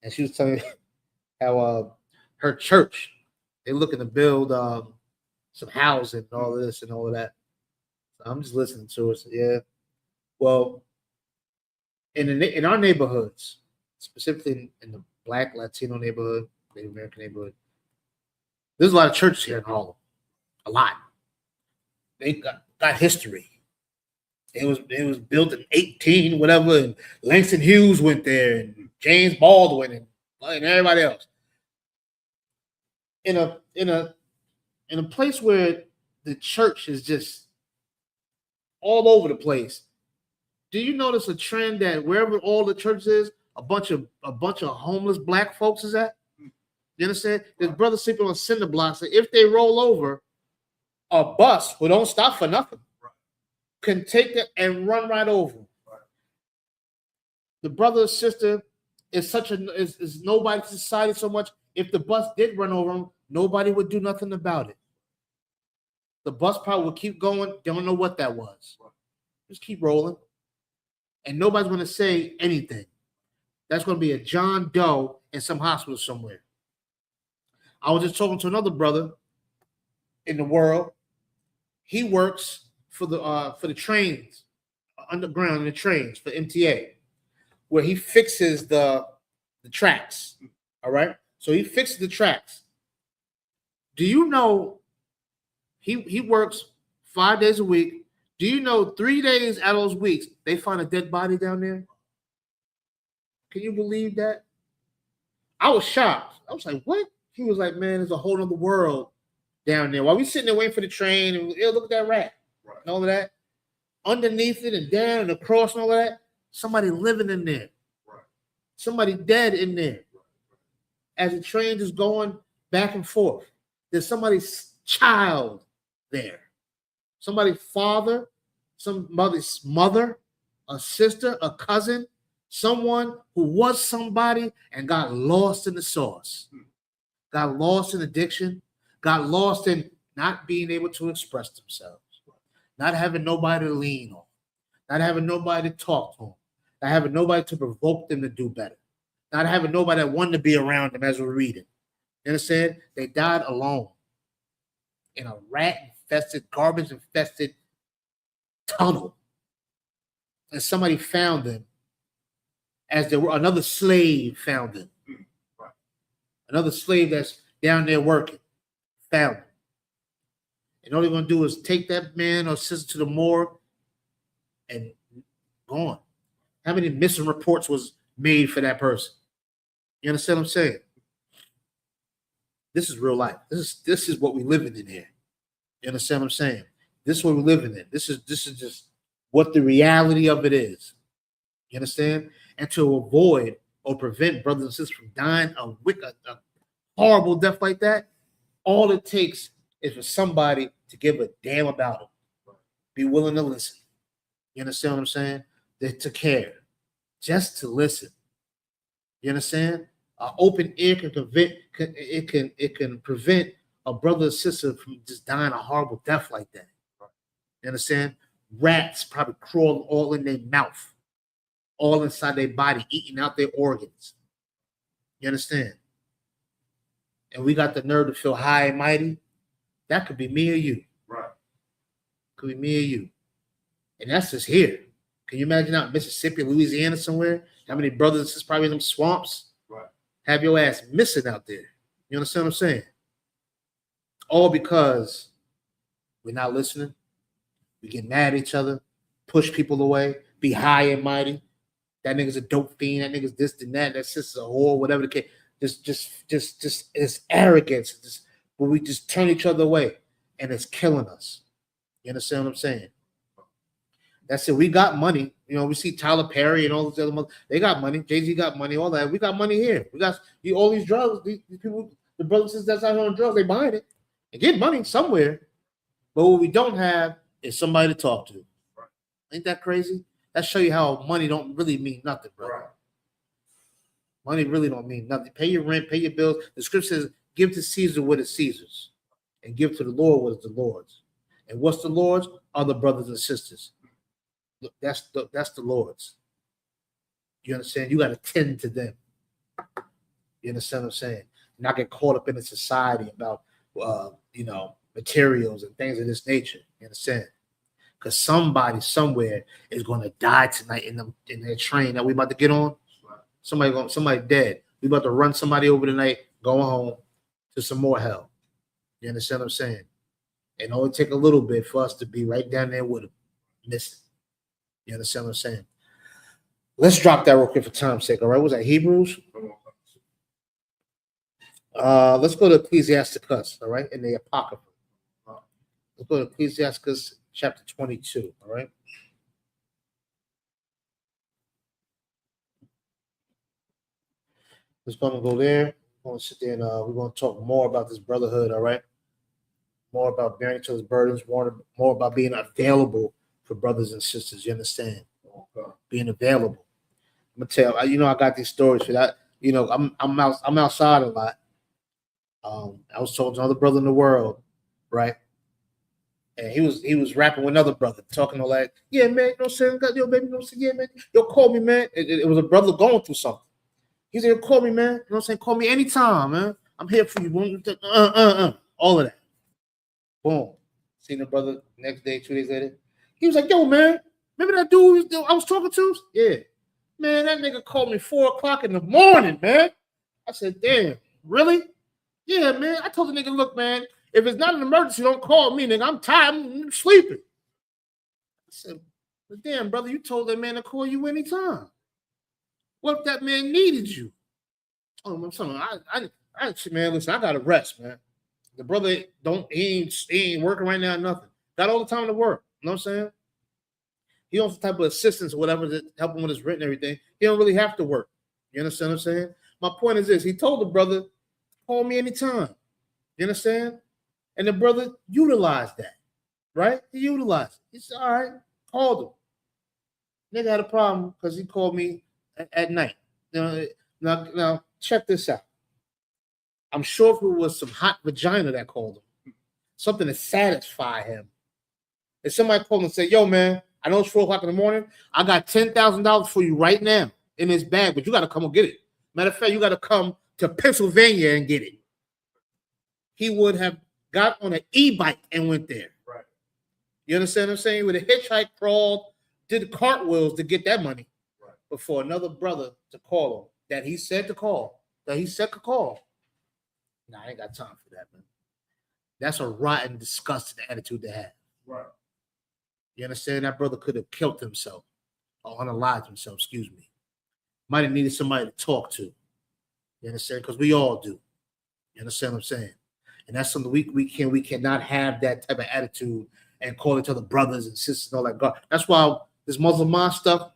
[SPEAKER 1] and she was telling me how her church, they're looking to build some housing and all of this and all of that. So I'm just listening to it. So, yeah. Well, in our neighborhoods, specifically in the Black Latino neighborhood, Native American neighborhood, there's a lot of churches here in Harlem. A lot. They got history. It was built in 18 whatever, and Langston Hughes went there, and James Baldwin, and everybody else. In a place where the church is just all over the place. Do you notice a trend that wherever all the churches is, a bunch of homeless black folks is at? You understand? There's brothers sleeping on cinder blocks. And if they roll over, a bus who don't stop for nothing can take it and run right over. The brother or sister is is nobody to society so much. If the bus did run over them, nobody would do nothing about it. The bus probably would keep going. Don't know what that was. Just keep rolling. And nobody's going to say anything. That's going to be a John Doe in some hospital somewhere. I was just talking to another brother in the world. He works for the trains, underground in the trains for MTA, where he fixes the tracks. All right. So he fixes the tracks. Do you know he works 5 days a week? Do you know 3 days out of those weeks they find a dead body down there? Can you believe that? I was shocked. I was like, what? He was like, man, there's a whole other world down there. While we sitting there waiting for the train, and look at that rat, and all of that. Underneath it and down and across and all of that, somebody living in there. Somebody dead in there. As the train is going back and forth, there's somebody's child there. Somebody's father, somebody's mother, a sister, a cousin, someone who was somebody and got lost in the sauce, got lost in addiction, got lost in not being able to express themselves, not having nobody to lean on, not having nobody to talk to them, not having nobody to provoke them to do better, not having nobody that wanted to be around them as we're reading. You understand? They died alone in a rat-infested, garbage-infested tunnel. And somebody found them as there were another slave found them. Another slave that's down there working found them. And all they're going to do is take that man or sister to the morgue and gone. How many missing reports was made for that person? You understand what I'm saying? This is real life. This is what we're living in here. You understand what I'm saying? This is what we're living in. This is just what the reality of it is. You understand? And to avoid or prevent brothers and sisters from dying a horrible death like that, all it takes is for somebody to give a damn about it. Be willing to listen. You understand what I'm saying? To care. Just to listen. You understand? An open ear can prevent a brother or sister from just dying a horrible death like that. You understand? Rats probably crawl all in their mouth, all inside their body, eating out their organs. You understand? And we got the nerve to feel high and mighty. That could be me or you.
[SPEAKER 2] Right.
[SPEAKER 1] Could be me or you. And that's just here. Can you imagine out in Mississippi, Louisiana, somewhere? How many brothers and sisters probably in them swamps?
[SPEAKER 2] Right.
[SPEAKER 1] Have your ass missing out there. You understand what I'm saying? All because we're not listening. We get mad at each other, push people away, be high and mighty. That nigga's a dope fiend. That nigga's this and that. That sister's a whore, whatever the case. Just it's arrogance. But we just turn each other away, and it's killing us. You understand what I'm saying? That's it. We got money. You know, we see Tyler Perry and all those other money. They got money. Jay-Z got money, all that. We got money here. We got all these drugs. These people, the brothers and sisters that's out here on drugs, they buying it. They get money somewhere. But what we don't have is somebody to talk to.
[SPEAKER 2] Right.
[SPEAKER 1] Ain't that crazy? That show you how money don't really mean nothing, bro.
[SPEAKER 2] Right.
[SPEAKER 1] Money really don't mean nothing. Pay your rent, pay your bills. The scripture says, give to Caesar what is Caesar's, and give to the Lord what is the Lord's. And what's the Lord's? Are the brothers and sisters. That's the Lord's. You understand? You got to tend to them. You understand what I'm saying? Not get caught up in the society about, materials and things of this nature. You understand? Because somebody somewhere is going to die tonight in their train that we about to get on. Somebody dead. We about to run somebody over tonight, going home to some more hell. You understand what I'm saying? And only take a little bit for us to be right down there with them, missing. You understand what I'm saying? Let's drop that real quick for time's sake. All right, what was that Hebrews? Let's go to Ecclesiasticus. All right, in the Apocrypha. Let's go to Ecclesiasticus chapter 22. All right. Just gonna go there. We're gonna sit there and we're gonna talk more about this brotherhood. All right. More about bearing each other's burdens. More about being available for brothers and sisters. You understand? Being available. I'm gonna tell you. I got these stories for that. I'm outside a lot. I was talking to another brother in the world, right? And he was rapping with another brother, talking all that. Yeah, man. You know what I'm saying? Got your baby. You know what I'm saying? Yeah, man. Yo, call me, man. It was a brother going through something. He said, call me, man. You know what I'm saying? Call me anytime, man. I'm here for you. All of that. Boom. Seen the brother next day, 2 days later. He was like, yo, man, remember that dude I was talking to? Yeah. Man, that nigga called me 4 o'clock in the morning, man. I said, damn, really? Yeah, man. I told the nigga, look, man, if it's not an emergency, don't call me, nigga. I'm tired. I'm sleeping. I said, but damn, brother, you told that man to call you anytime. What if that man needed you? Oh, I'm telling you, man, listen, I gotta rest, man. The brother he ain't working right now, nothing. Got all the time to work. You know what I'm saying? He wants some type of assistance or whatever to help him with his rent and everything. He don't really have to work. You understand what I'm saying? My point is this: he told the brother, call me anytime. You understand? And the brother utilized that, right? He utilized it. He said, all right, called him. Nigga had a problem because he called me at night. Now, check this out. I'm sure if it was some hot vagina that called him, something to satisfy him. If somebody called him and said, yo, man, I know it's 4 o'clock in the morning. I got $10,000 for you right now in this bag, but you got to come and get it. Matter of fact, you got to come to Pennsylvania and get it. He would have got on an e-bike and went there.
[SPEAKER 2] Right.
[SPEAKER 1] You understand what I'm saying? With a hitchhike, crawled, did the cartwheels to get that money.
[SPEAKER 2] Right.
[SPEAKER 1] But for another brother to call him, that he said to call, Nah, I ain't got time for that, man. That's a rotten, disgusting attitude to have.
[SPEAKER 2] Right.
[SPEAKER 1] You understand? That brother could have killed himself or unalived himself, excuse me. Might have needed somebody to talk to. You understand? Because we all do. You understand what I'm saying? And that's something we cannot have that type of attitude and call each other brothers and sisters and all that. That's why this Muslim mind stuff,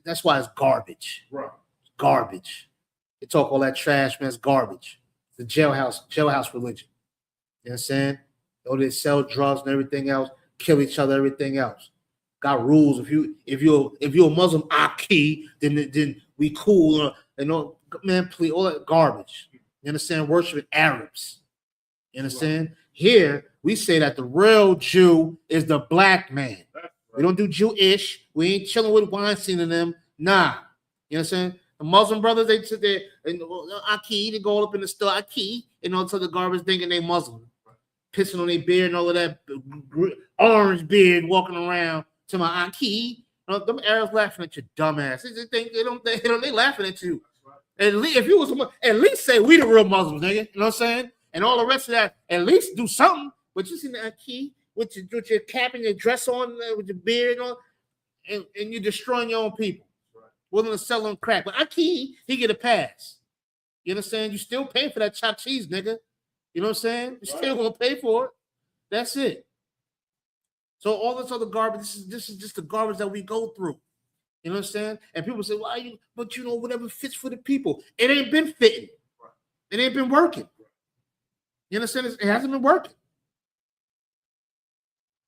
[SPEAKER 1] that's why it's garbage.
[SPEAKER 2] Right.
[SPEAKER 1] Garbage. They talk all that trash, man. It's garbage. The jailhouse religion. You know what I'm saying? They sell drugs and everything else, kill each other, everything else. Got rules. If you're a Muslim Aki, then we cool. Man, please, all that garbage. You understand? Worshiping Arabs. You understand? Right. Here we say that the real Jew is the black man. Right. We don't do Jewish. We ain't chilling with Weinstein and them. Nah. You understand? The Muslim brothers, they sit there and Aki, they go up in the store, Aki, and all to the garbage thinking they Muslim. Pissing on their beard and all of that orange beard walking around to my Aki. Them Arabs laughing at your dumbass. They laughing at you. At least if you was at least say we the real Muslims, nigga. You know what I'm saying? And all the rest of that, at least do something. But you see the Aki with your cap and your dress on, with your beard on, and you're destroying your own people. Willing to sell them crack. But Aki, he get a pass. You understand? You still paying for that chopped cheese, nigga. You know what I'm saying? You still gonna pay for it. That's it. So all this other garbage, this is just the garbage that we go through. You know what I'm saying? And people say, why you, but whatever fits for the people. It ain't been fitting. It ain't been working. You understand? It hasn't been working.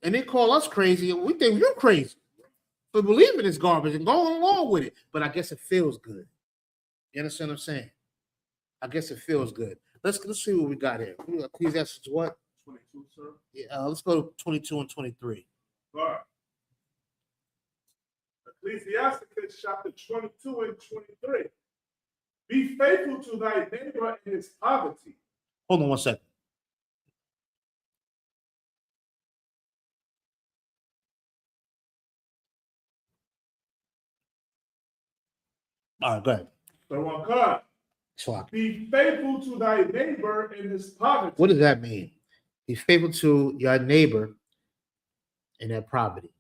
[SPEAKER 1] And they call us crazy, and we think you're crazy for believing this garbage and going along with it. But I guess it feels good. You understand what I'm saying? I guess it feels good. Let's see what we got here. Ecclesiastes what?
[SPEAKER 2] 22, sir.
[SPEAKER 1] Yeah, let's go to 22 and 23.
[SPEAKER 2] All right. Ecclesiasticus chapter 22 and 23. Be faithful to thy neighbor in his poverty.
[SPEAKER 1] Hold on one second. All right, go ahead.
[SPEAKER 2] So one card.
[SPEAKER 1] Swap.
[SPEAKER 2] Be faithful to thy neighbor in his poverty.
[SPEAKER 1] What does that mean? Be faithful to your neighbor in their poverty.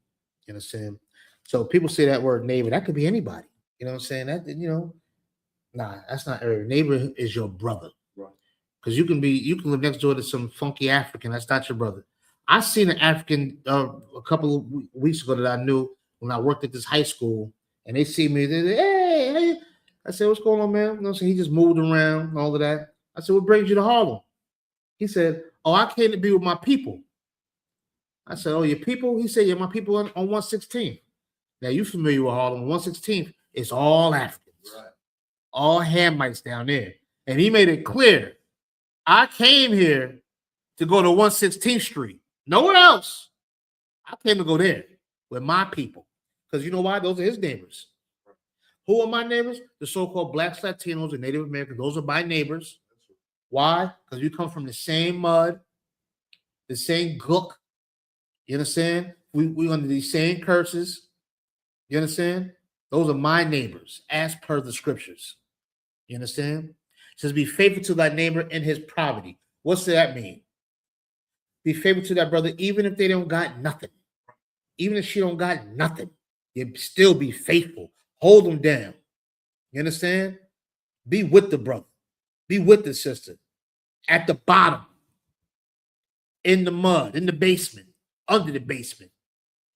[SPEAKER 1] You understand? So people say that word neighbor, that could be anybody. You know what I'm saying? That, you know, nah, that's not every neighbor is your brother.
[SPEAKER 2] Right.
[SPEAKER 1] Because you can live next door to some funky African. That's not your brother. I seen an African a couple of weeks ago that I knew when I worked at this high school, and they see me. They say, hey. I said, what's going on, man? You know what I'm saying? He just moved around and all of that. I said, what brings you to Harlem? He said, oh, I came to be with my people. I said, oh, your people? He said, yeah, my people on 116th. Now, you familiar with Harlem. 116th is all Africans.
[SPEAKER 2] Right.
[SPEAKER 1] All Hamites down there. And he made it clear, I came here to go to 116th Street. Nowhere else. I came to go there with my people. Because you know why? Those are his neighbors. Who are my neighbors? The so-called blacks, Latinos, and Native Americans. Those are my neighbors. Why? Because we come from the same mud, the same gook. You understand? We under these same curses. You understand? Those are my neighbors, as per the scriptures. You understand? It says, be faithful to thy neighbor in his poverty. What's that mean? Be faithful to that brother, even if they don't got nothing. Even if she don't got nothing, you still be faithful. Hold them down. You understand? Be with the brother. Be with the sister. At the bottom. In the mud, in the basement, under the basement.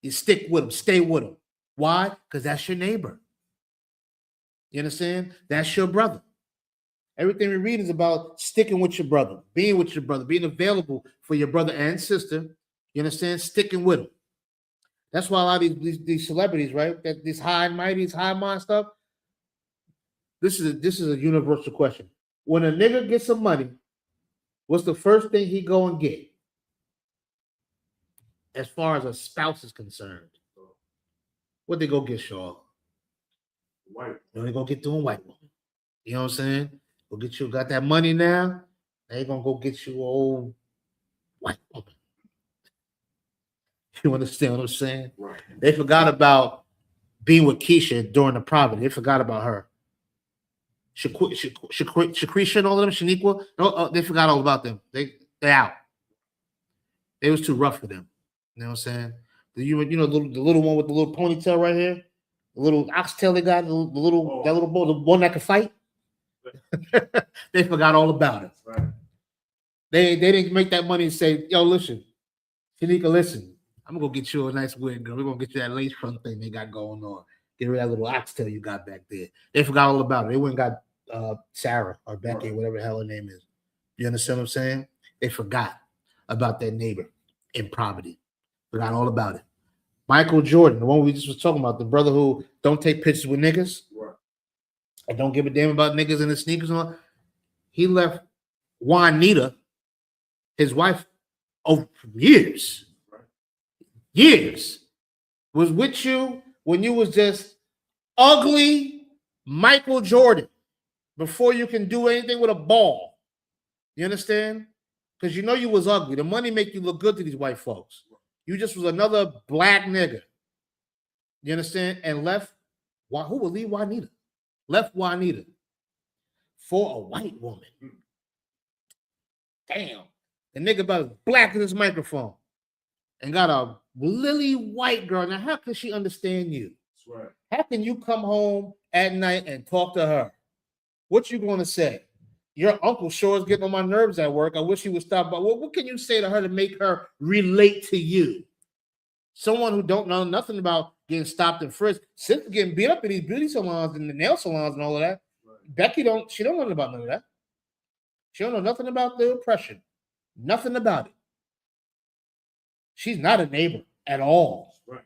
[SPEAKER 1] You stick with them. Stay with them. Why? Because that's your neighbor. You understand? That's your brother. Everything we read is about sticking with your brother, being with your brother, being available for your brother and sister. You understand? Sticking with them. That's why a lot of these celebrities, right? That these high and mighty, high mind stuff. This is a universal question. When a nigga gets some money, what's the first thing he go and get? As far as a spouse is concerned, what they go get, Shaw?
[SPEAKER 2] White.
[SPEAKER 1] They go get doing white woman. You know what I'm saying? Go get you, got that money now. They gonna go get you old white woman. You understand what I'm saying?
[SPEAKER 2] Right.
[SPEAKER 1] They forgot about being with Keisha during the poverty. They forgot about her. Shakrisha and all of them, Shaniqua. No, they forgot all about them. They out. They was too rough for them. You know what I'm saying? You know the little one with the little ponytail right here, the little oxtail they got, that little boy, the one that could fight. They forgot all about it.
[SPEAKER 2] Right.
[SPEAKER 1] They didn't make that money and say, yo, listen, Shanika, listen, I'm gonna go get you a nice wig, girl. We're gonna get you that lace front thing they got going on. Get rid of that little oxtail you got back there. They forgot all about it. They went and got Sarah or Becky, whatever the hell her name is. You understand what I'm saying? They forgot about their neighbor in poverty. Forgot all about it. Michael Jordan, the one we just was talking about, the brother who don't take pictures with niggas.
[SPEAKER 2] Right.
[SPEAKER 1] I don't give a damn about niggas and the sneakers on. He left Juanita, his wife, over years.
[SPEAKER 2] Right.
[SPEAKER 1] Years. Was with you when you was just ugly Michael Jordan before you can do anything with a ball. You understand? Because you know you was ugly. The money make you look good to these white folks. You just was another black nigga. You understand? And left, who would leave Juanita? Left Juanita for a white woman. Damn. The nigga about as black as this microphone and got a lily white girl. Now, how can she understand you?
[SPEAKER 2] That's right.
[SPEAKER 1] How can you come home at night and talk to her? What you going to say? Your uncle sure is getting on my nerves at work. I wish he would stop by. What can you say to her to make her relate to you? Someone who don't know nothing about getting stopped and frisked, since getting beat up in these beauty salons and the nail salons and all of that. Right. Becky don't know nothing about none of that. She don't know nothing about the oppression. Nothing about it. She's not a neighbor at all.
[SPEAKER 2] Right.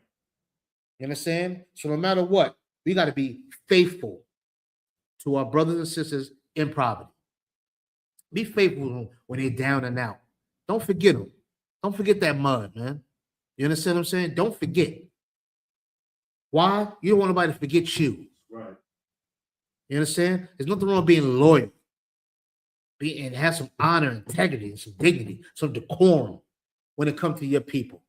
[SPEAKER 1] You understand? So no matter what, we got to be faithful to our brothers and sisters in poverty. Be faithful when they're down and out. Don't forget them. Don't forget that mud, man. You understand what I'm saying? Don't forget. Why? You don't want nobody to forget you.
[SPEAKER 2] Right.
[SPEAKER 1] You understand? There's nothing wrong with being loyal. And have some honor, integrity, and some dignity, some decorum when it comes to your people.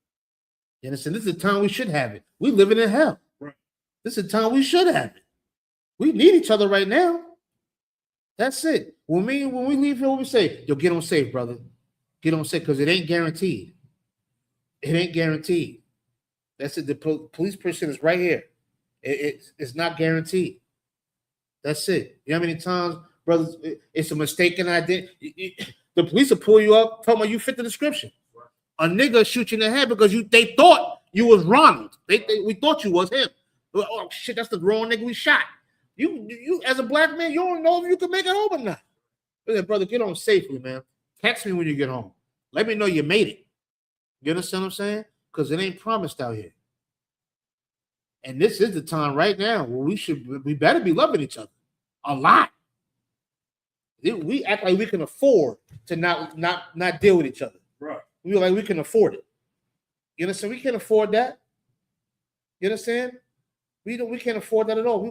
[SPEAKER 1] You understand? This is the time we should have it. We living in hell.
[SPEAKER 2] Right.
[SPEAKER 1] This is the time we should have it. We need each other right now. That's it. When we leave here, we say, yo, get on safe, brother. Get on safe, because it ain't guaranteed. It ain't guaranteed. That's it. The police person is right here. It's not guaranteed. That's it. You know how many times, brothers, it's a mistaken identity. The police will pull you up, tell me you fit the description. A nigga shoot you in the head because they thought you was Ronald. We thought you was him. Oh shit, that's the wrong nigga we shot. You as a black man, you don't know if you can make it home or not. Listen, brother, get home safely, man. Text me when you get home. Let me know you made it. You understand what I'm saying? Because it ain't promised out here. And this is the time right now where we better be loving each other a lot. We act like we can afford to not deal with each other.
[SPEAKER 2] Right.
[SPEAKER 1] We feel like we can afford it. You understand? We can't afford that. You understand? We can't afford that at all.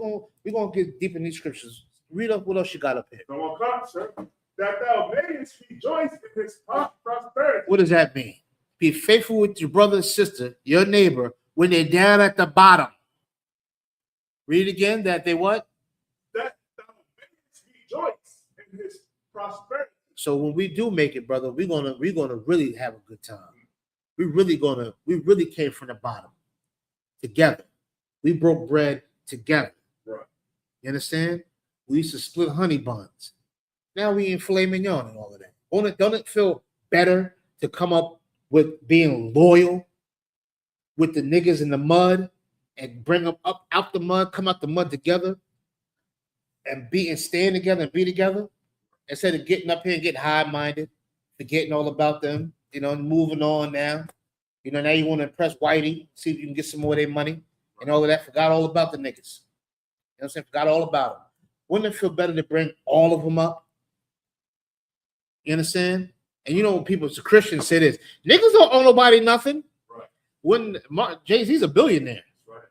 [SPEAKER 1] We're gonna get deep in these scriptures. Read up what else you got up here.
[SPEAKER 2] Come on, come, sir. That thou mayest rejoice in his prosperity.
[SPEAKER 1] What does that mean? Be faithful with your brother and sister, your neighbor, when they're down at the bottom. Read it again. That they what?
[SPEAKER 2] That thou mayest rejoice in his prosperity.
[SPEAKER 1] So when we do make it, brother, we're gonna really have a good time. We really came from the bottom together. We broke bread together.
[SPEAKER 2] Right.
[SPEAKER 1] You understand? We used to split honey buns. Now we in filet mignon and all of that. Don't it feel better to come up with being loyal with the niggas in the mud and bring them up out the mud, come out the mud together and stand together and be together instead of getting up here and getting high-minded, forgetting all about them, moving on now. Now you want to impress Whitey, see if you can get some more of their money and all of that. Forgot all about the niggas. You know what I'm saying? Forgot all about them. Wouldn't it feel better to bring all of them up? You understand? And when people, as Christians, say this, niggas don't owe nobody nothing.
[SPEAKER 2] Right.
[SPEAKER 1] When Jay-Z's a billionaire.
[SPEAKER 2] Right.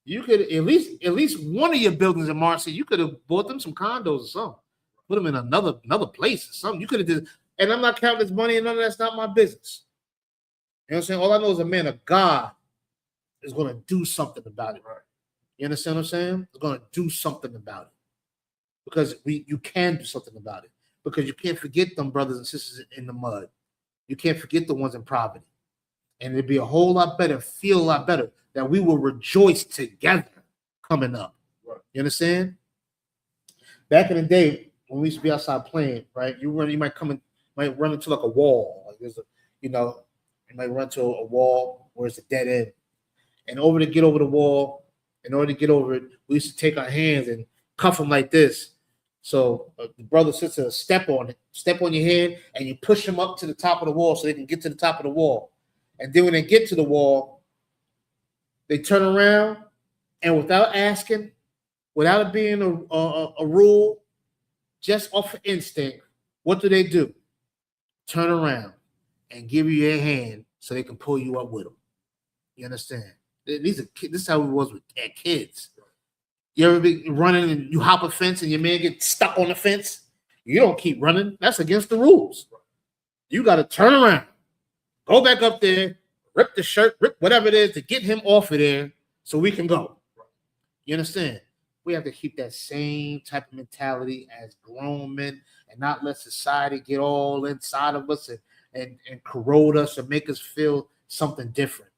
[SPEAKER 1] You could at least one of your buildings in Marcy, you could have bought them some condos or something. Put them in another place or something. You could have did, and I'm not counting this money and none of that's not my business. You know what I'm saying? All I know is a man of God is going to do something about it.
[SPEAKER 2] Right.
[SPEAKER 1] You understand what I'm saying? It's going to do something about it. Because you can do something about it. Because you can't forget them brothers and sisters in the mud. You can't forget the ones in poverty. And it'd be a whole lot better, feel a lot better that we will rejoice together coming up.
[SPEAKER 2] Right.
[SPEAKER 1] You understand? Back in the day, when we used to be outside playing, right? You might run into like a wall. Like there's you might run to a wall where it's a dead end. And in order to get over it, we used to take our hands and cuff them like this. So the brother sister step on your hand, and you push them up to the top of the wall so they can get to the top of the wall. And then when they get to the wall, they turn around, and without asking, without it being a rule, just off of instinct, what do? Turn around and give you your hand so they can pull you up with them. You understand? This is how it was with kids. You ever be running and you hop a fence and your man gets stuck on the fence? You don't keep running. That's against the rules. You got to turn around, go back up there, rip the shirt, rip whatever it is to get him off of there so we can go. You understand? We have to keep that same type of mentality as grown men and not let society get all inside of us and corrode us or make us feel something different.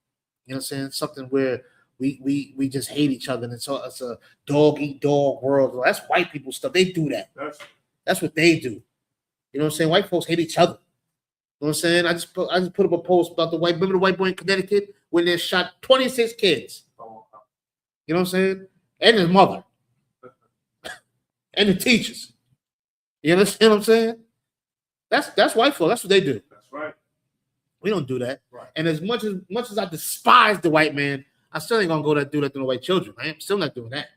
[SPEAKER 1] You know what I'm saying? Something where we just hate each other, and it's a dog eat dog world. Well, that's white people stuff. They do that. That's what they do. You know what I'm saying? White folks hate each other. You know what I'm saying? I just put up a post about remember the white boy in Connecticut when they shot 26 kids. You know what I'm saying? And his mother. And the teachers. You understand what I'm saying? That's white folks. That's what they do.
[SPEAKER 2] That's right.
[SPEAKER 1] We don't do that.
[SPEAKER 2] Right.
[SPEAKER 1] And as much as I despise the white man, I still ain't gonna go do that to the white children. I'm still not doing that.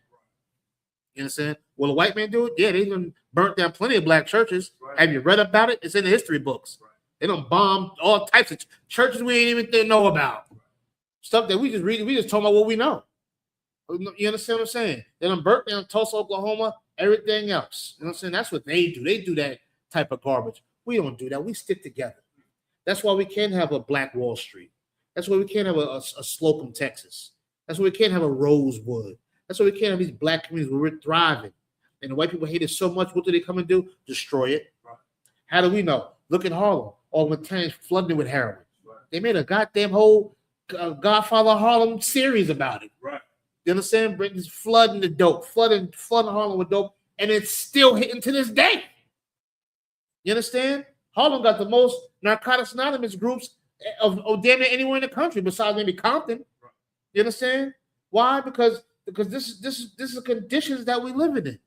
[SPEAKER 1] You understand? Will a white man do it? Yeah, they done burnt down plenty of black churches. Right. Have you read about it? It's in the history books. Right. They done bombed all types of churches we ain't even know about. Stuff that we just read. We just talk about what we know. You understand what I'm saying? They done burnt down Tulsa, Oklahoma, everything else. You know what I'm saying? That's what they do. They do that type of garbage. We don't do that. We stick together. That's why we can't have a Black Wall Street. That's why we can't have a Slocum, Texas. That's why we can't have a Rosewood. That's why we can't have these black communities where we're thriving. And the white people hate it so much. What do they come and do? Destroy it.
[SPEAKER 2] Right.
[SPEAKER 1] How do we know? Look at Harlem. All the time flooding with heroin.
[SPEAKER 2] Right.
[SPEAKER 1] They made a goddamn whole Godfather Harlem series about it.
[SPEAKER 2] Right.
[SPEAKER 1] You understand? Britain's flooding the dope, flooding Harlem with dope, and it's still hitting to this day. You understand? Harlem got the most Narcotics Anonymous groups of damn near anywhere in the country besides maybe Compton. Right. You understand? Why? Because this is the conditions that we live in.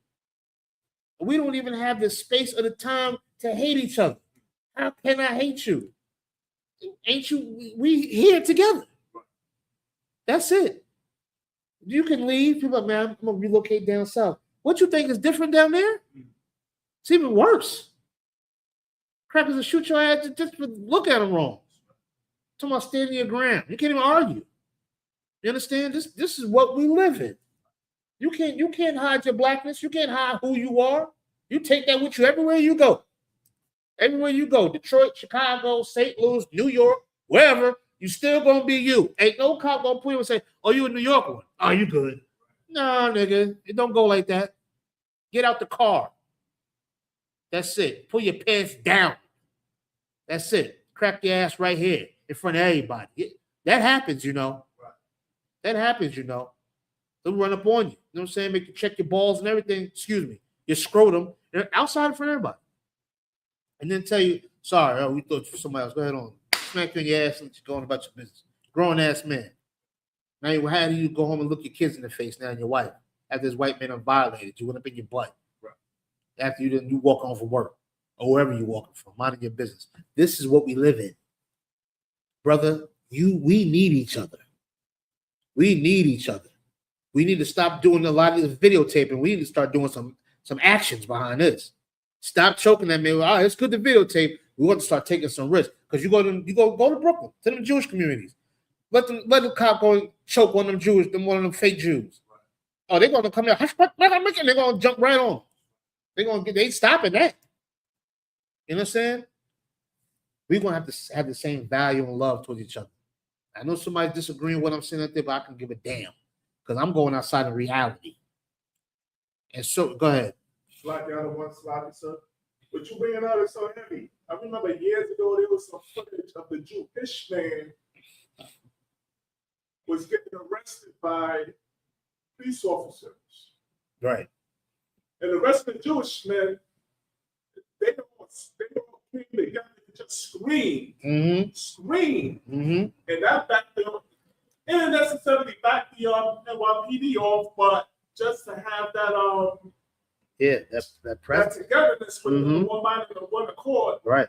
[SPEAKER 1] We don't even have the space or the time to hate each other. How can I hate you? Ain't you? We here together. That's it. You can leave. People are like, man, I'm gonna relocate down south. What you think is different down there? It's even worse. Crackers will shoot your ass just for look at them wrong. Talking about standing your ground. You can't even argue. You understand? This is what we live in. You can't hide your blackness. You can't hide who you are. You take that with you everywhere you go. Everywhere you go, Detroit, Chicago, St. Louis, New York, wherever, you still gonna be you. Ain't no cop gonna put you and say, "Oh, you a New York one? Oh, you good?" No, nigga, it don't go like that. Get out the car. That's it. Pull your pants down. That's it. Crack your ass right here in front of everybody. That happens, you know. That happens, you know. They'll run up on you. You know what I'm saying? Make you check your balls and everything. Excuse me. Your scrotum. They're outside in front of everybody. And then tell you, sorry, we thought you were somebody else. Go ahead on. Smack you in your ass and you're going about your business. Grown ass man. Now, how do you go home and look your kids in the face now and your wife? After this white man have violated you, went up in your butt. Right. After you walk home from work or wherever you're walking from, minding your business. This is what we live in. Brother, we need each other. We need each other. We need to stop doing a lot of this videotaping. We need to start doing some actions behind this. Stop choking at me. Oh, it's good to videotape. We want to start taking some risks. Because you go to Brooklyn, to them Jewish communities. Let the cop go and choke one of them fake Jews. Oh, they're gonna come here, and they're gonna jump right on. They ain't stopping that. You know what I'm saying? We're gonna have to have the same value and love towards each other. I know somebody's disagreeing with what I'm saying out there, but I can give a damn. Because I'm going outside of reality. And so, go ahead.
[SPEAKER 2] Slide down to one slide, sir. But you bringing out is so heavy. I remember years ago there was some footage of the Jewish man was getting arrested by police officers.
[SPEAKER 1] Right.
[SPEAKER 2] And the rest of the Jewish men, they all came together to just scream.
[SPEAKER 1] Mm-hmm.
[SPEAKER 2] Scream.
[SPEAKER 1] Mm-hmm.
[SPEAKER 2] And that backed them. And necessarily back the NYPD off, but just to have that
[SPEAKER 1] that presence.
[SPEAKER 2] That togetherness with one mind and one accord.
[SPEAKER 1] Right.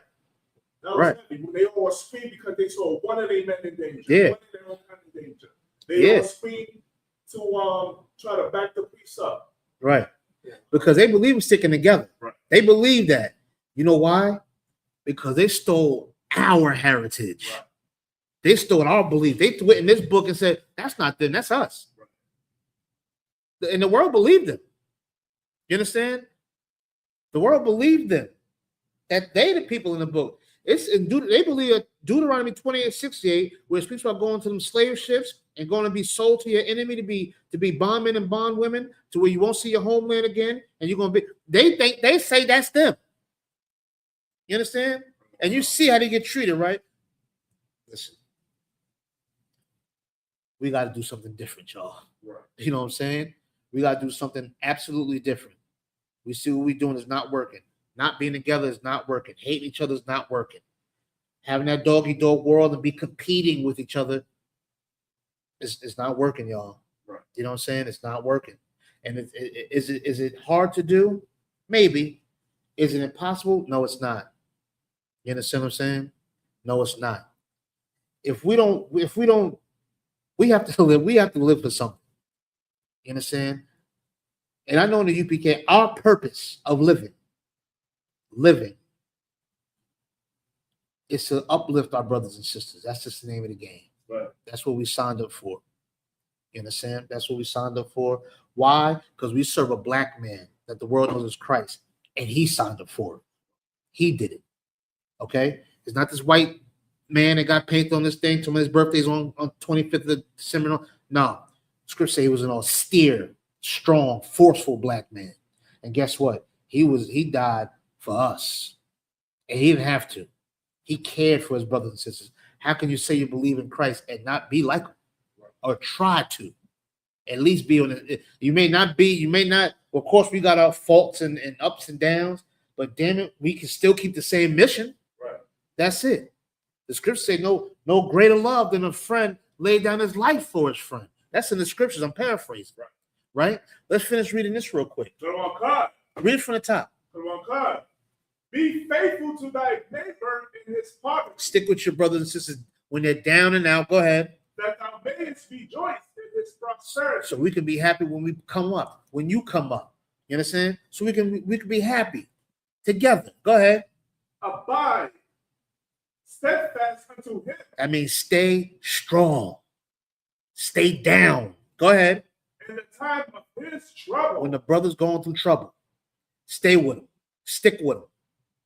[SPEAKER 2] That was heavy. When they all screamed because they saw one of their men in danger.
[SPEAKER 1] Yeah.
[SPEAKER 2] One of their own men in danger. They all screamed to try to back the police up.
[SPEAKER 1] Right. Yeah. Because they believe in sticking together.
[SPEAKER 2] Right.
[SPEAKER 1] They believe that. You know why? Because they stole our heritage. Right. They stole our belief. They went in this book and said, that's not them, that's us. Right. And the world believed them. You understand? The world believed them. That they the people in the book. They believe that Deuteronomy 28:68, where it speaks about going to them slave ships and going to be sold to your enemy to be bondmen and bondwomen, to where you won't see your homeland again, and you're gonna be. They say that's them. You understand? And you see how they get treated, right? Listen, we got to do something different, y'all. Right. You know what I'm saying? We got to do something absolutely different. We see what we're doing is not working. Not being together is not working. Hating each other is not working. Having that dog-eat-dog world and be competing with each other is not working, y'all. Right. You know what I'm saying? It's not working. And is it hard to do? Maybe. Is it impossible? No, it's not. You understand what I'm saying? No, it's not. We have to live for something. You understand? And I know in the UPK, our purpose of living is to uplift our brothers and sisters. That's just the name of the game. Right. That's what we signed up for. You understand? That's what we signed up for. Why? Because we serve a black man that the world knows as Christ, and he signed up for it. He did it. Okay? It's not this white man that got painted on this thing till his birthday's on 25th of December. No. Scripture say he was an austere, strong, forceful black man. And guess what? He died for us. And he didn't have to. He cared for his brothers and sisters. How can you say you believe in Christ and not be like him? Or try to? At least be on it. You may not, of course, we got our faults and ups and downs, but damn it, we can still keep the same mission.
[SPEAKER 2] Right.
[SPEAKER 1] That's it. The scriptures say no greater love than a friend laid down his life for his friend. That's in the scriptures. I'm paraphrasing. Right? Let's finish reading this real quick. Read it from the top.
[SPEAKER 2] Be faithful to thy neighbor in his poverty.
[SPEAKER 1] Stick with your brothers and sisters when they're down and out. Go ahead.
[SPEAKER 2] That thou mayest rejoice in his prosperity.
[SPEAKER 1] So we can be happy when we come up. When you come up. You understand? So we can be happy together. Go ahead.
[SPEAKER 2] Abide steadfast unto him.
[SPEAKER 1] I mean, stay strong. Stay down. Go ahead.
[SPEAKER 2] In the time of his trouble.
[SPEAKER 1] When the brother's going through trouble, stay with him. Stick with him.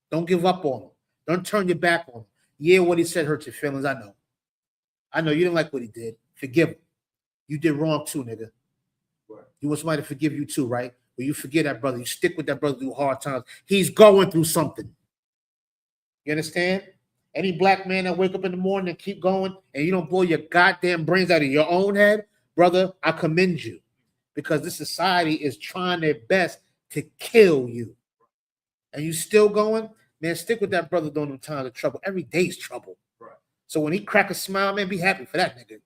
[SPEAKER 1] Don't give up on him. Don't turn your back on him. Yeah, what he said hurt your feelings. I know. You didn't like what he did. Forgive him. You did wrong too, nigga.
[SPEAKER 2] Right.
[SPEAKER 1] You want somebody to forgive you too, right? But you forget that brother. You stick with that brother through hard times. He's going through something. You understand? Any black man that wake up in the morning and keep going and you don't blow your goddamn brains out of your own head, brother, I commend you. Because this society is trying their best to kill you. And you still going? Man, stick with that brother during them times of trouble. Every day's trouble.
[SPEAKER 2] Right.
[SPEAKER 1] So when he crack a smile, man, be happy for that nigga.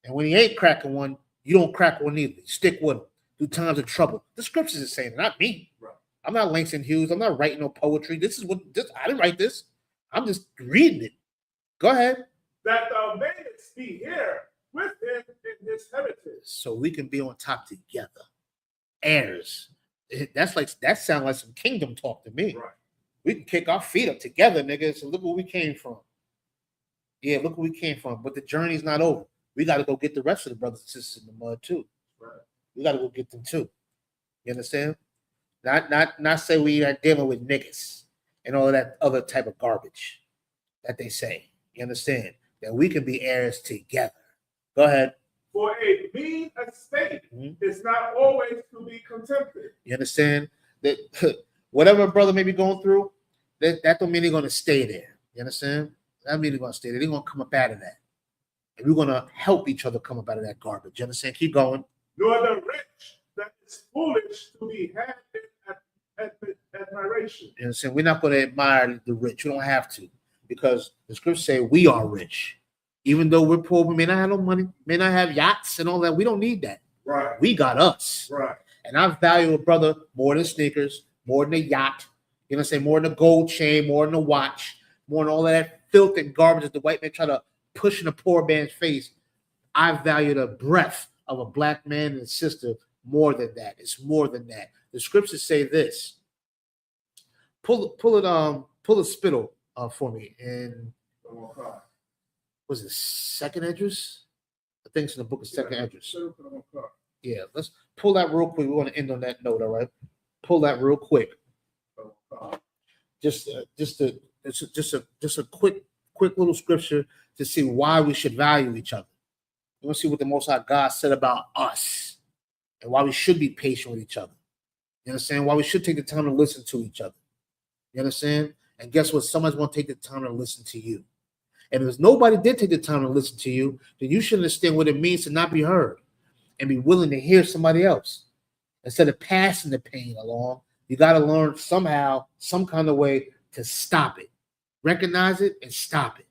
[SPEAKER 1] And when he ain't cracking one, you don't crack one either. Stick with him through times of trouble. The scriptures is saying it, not me.
[SPEAKER 2] Right.
[SPEAKER 1] I'm not Langston Hughes. I'm not writing no poetry. I didn't write this. I'm just reading it. Go ahead.
[SPEAKER 2] That thou mayest be here with him in his heritage.
[SPEAKER 1] So we can be on top together. Heirs. That sounds like some kingdom talk to me.
[SPEAKER 2] Right.
[SPEAKER 1] We can kick our feet up together, nigga. So look where we came from. Yeah, look where we came from. But the journey's not over. We got to go get the rest of the brothers and sisters in the mud too.
[SPEAKER 2] Right.
[SPEAKER 1] We got to go get them too. You understand? Not say we are dealing with niggas and all of that other type of garbage that they say. You understand? That we can be heirs together. Go ahead.
[SPEAKER 2] For a mean estate is not always to be contemplated.
[SPEAKER 1] You understand? That whatever a brother may be going through, that don't mean they're going to stay there. You understand? That mean they're going to stay there. They're going to come up out of that. And we're going to help each other come up out of that garbage. You understand? Keep going.
[SPEAKER 2] Nor the rich that is foolish to be had in admiration.
[SPEAKER 1] You understand? We're not going to admire the rich. We don't have to. Because the scriptures say we are rich. Even though we're poor, we may not have no money, may not have yachts and all that. We don't need that.
[SPEAKER 2] Right.
[SPEAKER 1] We got us.
[SPEAKER 2] Right.
[SPEAKER 1] And I value a brother more than sneakers, more than a yacht, you know what I'm saying, more than a gold chain, more than a watch, more than all of that filth and garbage that the white man try to push in a poor man's face. I value the breath of a black man and sister more than that. It's more than that. The scriptures say this. Pull a spittle for me. And was it Second Esdras? I think it's in the book of Second Esdras. Yeah, let's pull that real quick. We want to end on that note, all right? Pull that real quick. Just a quick little scripture to see why we should value each other. We want to see what the Most High God said about us and why we should be patient with each other. You understand? Why we should take the time to listen to each other. You understand? And guess what? Someone's going to take the time to listen to you. And if nobody did take the time to listen to you, then you should understand what it means to not be heard and be willing to hear somebody else. Instead of passing the pain along, you got to learn somehow, some kind of way to stop it. Recognize it and stop it.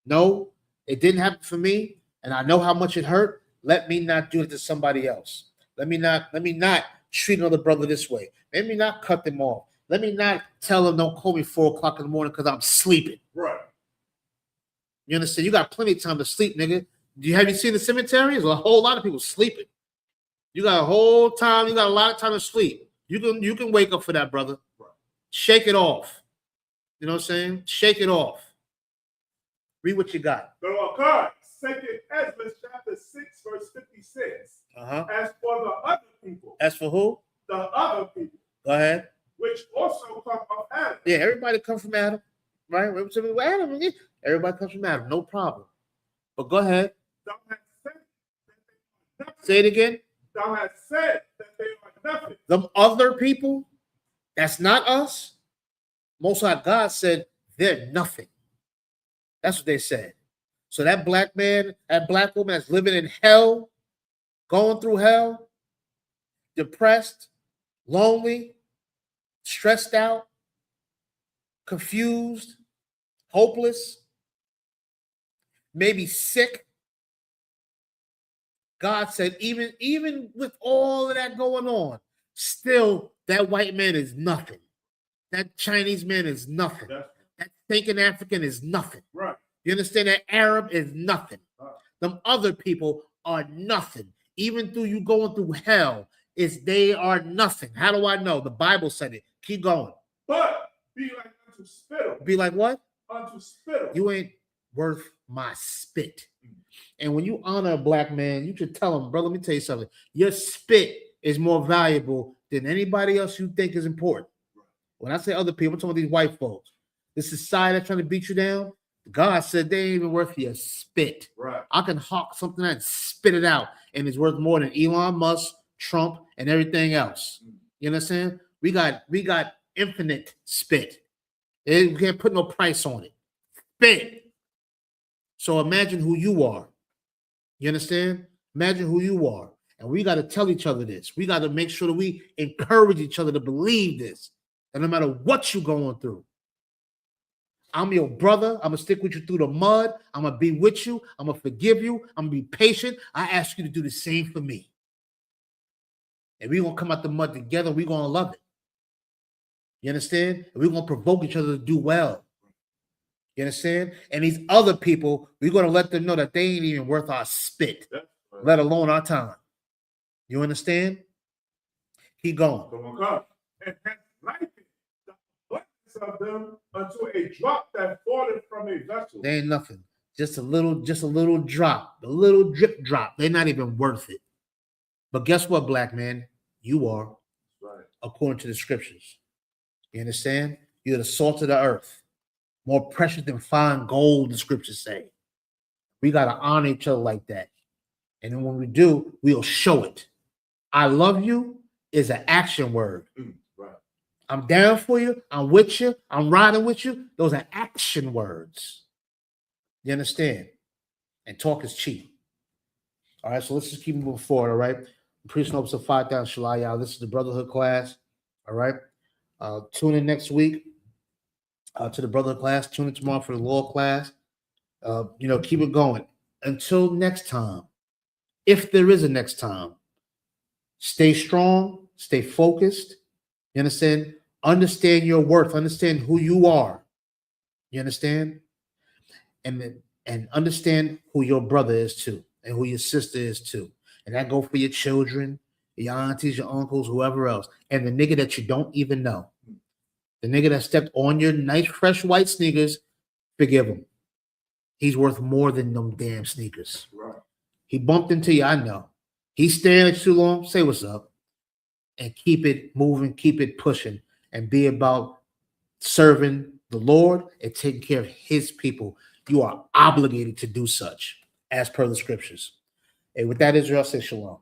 [SPEAKER 1] No, it didn't happen for me, and I know how much it hurt. Let me not do it to somebody else. Let me not treat another brother this way. Let me not cut them off. Let me not tell them don't call me 4 o'clock in the morning because I'm sleeping.
[SPEAKER 2] Right.
[SPEAKER 1] You understand? You got plenty of time to sleep, nigga. Have you seen the cemetery? There's a whole lot of people sleeping. You got a whole time. You got a lot of time to sleep. You can wake up for that, brother.
[SPEAKER 2] Right.
[SPEAKER 1] Shake it off. You know what I'm saying? Shake it off. Read what you got.
[SPEAKER 2] There are cards Second Ezra chapter 6, verse 56.
[SPEAKER 1] Uh-huh.
[SPEAKER 2] As for the other people,
[SPEAKER 1] As for who?
[SPEAKER 2] the other people,
[SPEAKER 1] Go ahead.
[SPEAKER 2] which also come of Adam.
[SPEAKER 1] Yeah, everybody comes from Adam, right? Adam, yeah. Everybody comes from Adam, no problem. But go ahead.
[SPEAKER 2] Thou hast said that they are nothing.
[SPEAKER 1] Say it again.
[SPEAKER 2] Thou hast said that they are nothing.
[SPEAKER 1] Them other people, that's not us. Most High God said they're nothing. That's what they said. So that black man, that black woman that's living in hell, going through hell, depressed, lonely, stressed out, confused, hopeless, maybe sick. God said, even with all of that going on, still that white man is nothing. That Chinese man is nothing. That thinking African is nothing.
[SPEAKER 2] Right.
[SPEAKER 1] You understand? That Arab is nothing.
[SPEAKER 2] Right.
[SPEAKER 1] Them other people are nothing. Even though you going through hell, they are nothing. How do I know? The Bible said it. Keep going.
[SPEAKER 2] But be like unto spittle.
[SPEAKER 1] Be like what?
[SPEAKER 2] Unto spittle.
[SPEAKER 1] You ain't worth my spit. And when you honor a black man, you should tell him, brother, let me tell you something. Your spit is more valuable than anybody else you think is important. When I say other people, I'm talking about these white folks. This society that's trying to beat you down, God said they ain't even worth your spit.
[SPEAKER 2] Right.
[SPEAKER 1] I can hawk something and spit it out, and it's worth more than Elon Musk, Trump, and everything else. You understand? We got infinite spit. We can't put no price on it. Spit. So imagine who you are. You understand? Imagine who you are. And we got to tell each other this. We got to make sure that we encourage each other to believe this. And no matter what you're going through, I'm your brother. I'm going to stick with you through the mud. I'm going to be with you. I'm going to forgive you. I'm going to be patient. I ask you to do the same for me. And we're going to come out the mud together. We're going to love it. You understand? And we're going to provoke each other to do well. You understand? And these other people, we're going to let them know that they ain't even worth our spit, let alone our time. You understand? Keep going.
[SPEAKER 2] And liken the abundance of them unto a drop that falleth from a vessel.
[SPEAKER 1] They ain't nothing. Just a little drop, a little drip drop. They're not even worth it. But guess what, black man? You are,
[SPEAKER 2] right,
[SPEAKER 1] according to the scriptures. You understand? You're the salt of the earth. More precious than fine gold, the scriptures say. We got to honor each other like that. And then when we do, we'll show it. I love you is an action word.
[SPEAKER 2] Right.
[SPEAKER 1] I'm down for you. I'm with you. I'm riding with you. Those are action words. You understand? And talk is cheap. All right, so let's just keep moving forward, all right? Priest Nopes of 5,000 Shalaya. This is the Brotherhood class, all right? Tune in next week to the Brotherhood class. Tune in tomorrow for the law class. Keep it going. Until next time, if there is a next time, stay strong, stay focused. You understand? Understand your worth. Understand who you are. You understand? And understand who your brother is too, and who your sister is too. And that go for your children, your aunties, your uncles, whoever else. And the nigga that you don't even know. The nigga that stepped on your nice, fresh white sneakers, forgive him. He's worth more than them damn sneakers.
[SPEAKER 2] Right.
[SPEAKER 1] He bumped into you, I know. He's staring at you too long, say what's up. And keep it moving, keep it pushing, and be about serving the Lord and taking care of his people. You are obligated to do such, as per the scriptures. And with that, Israel, say shalom.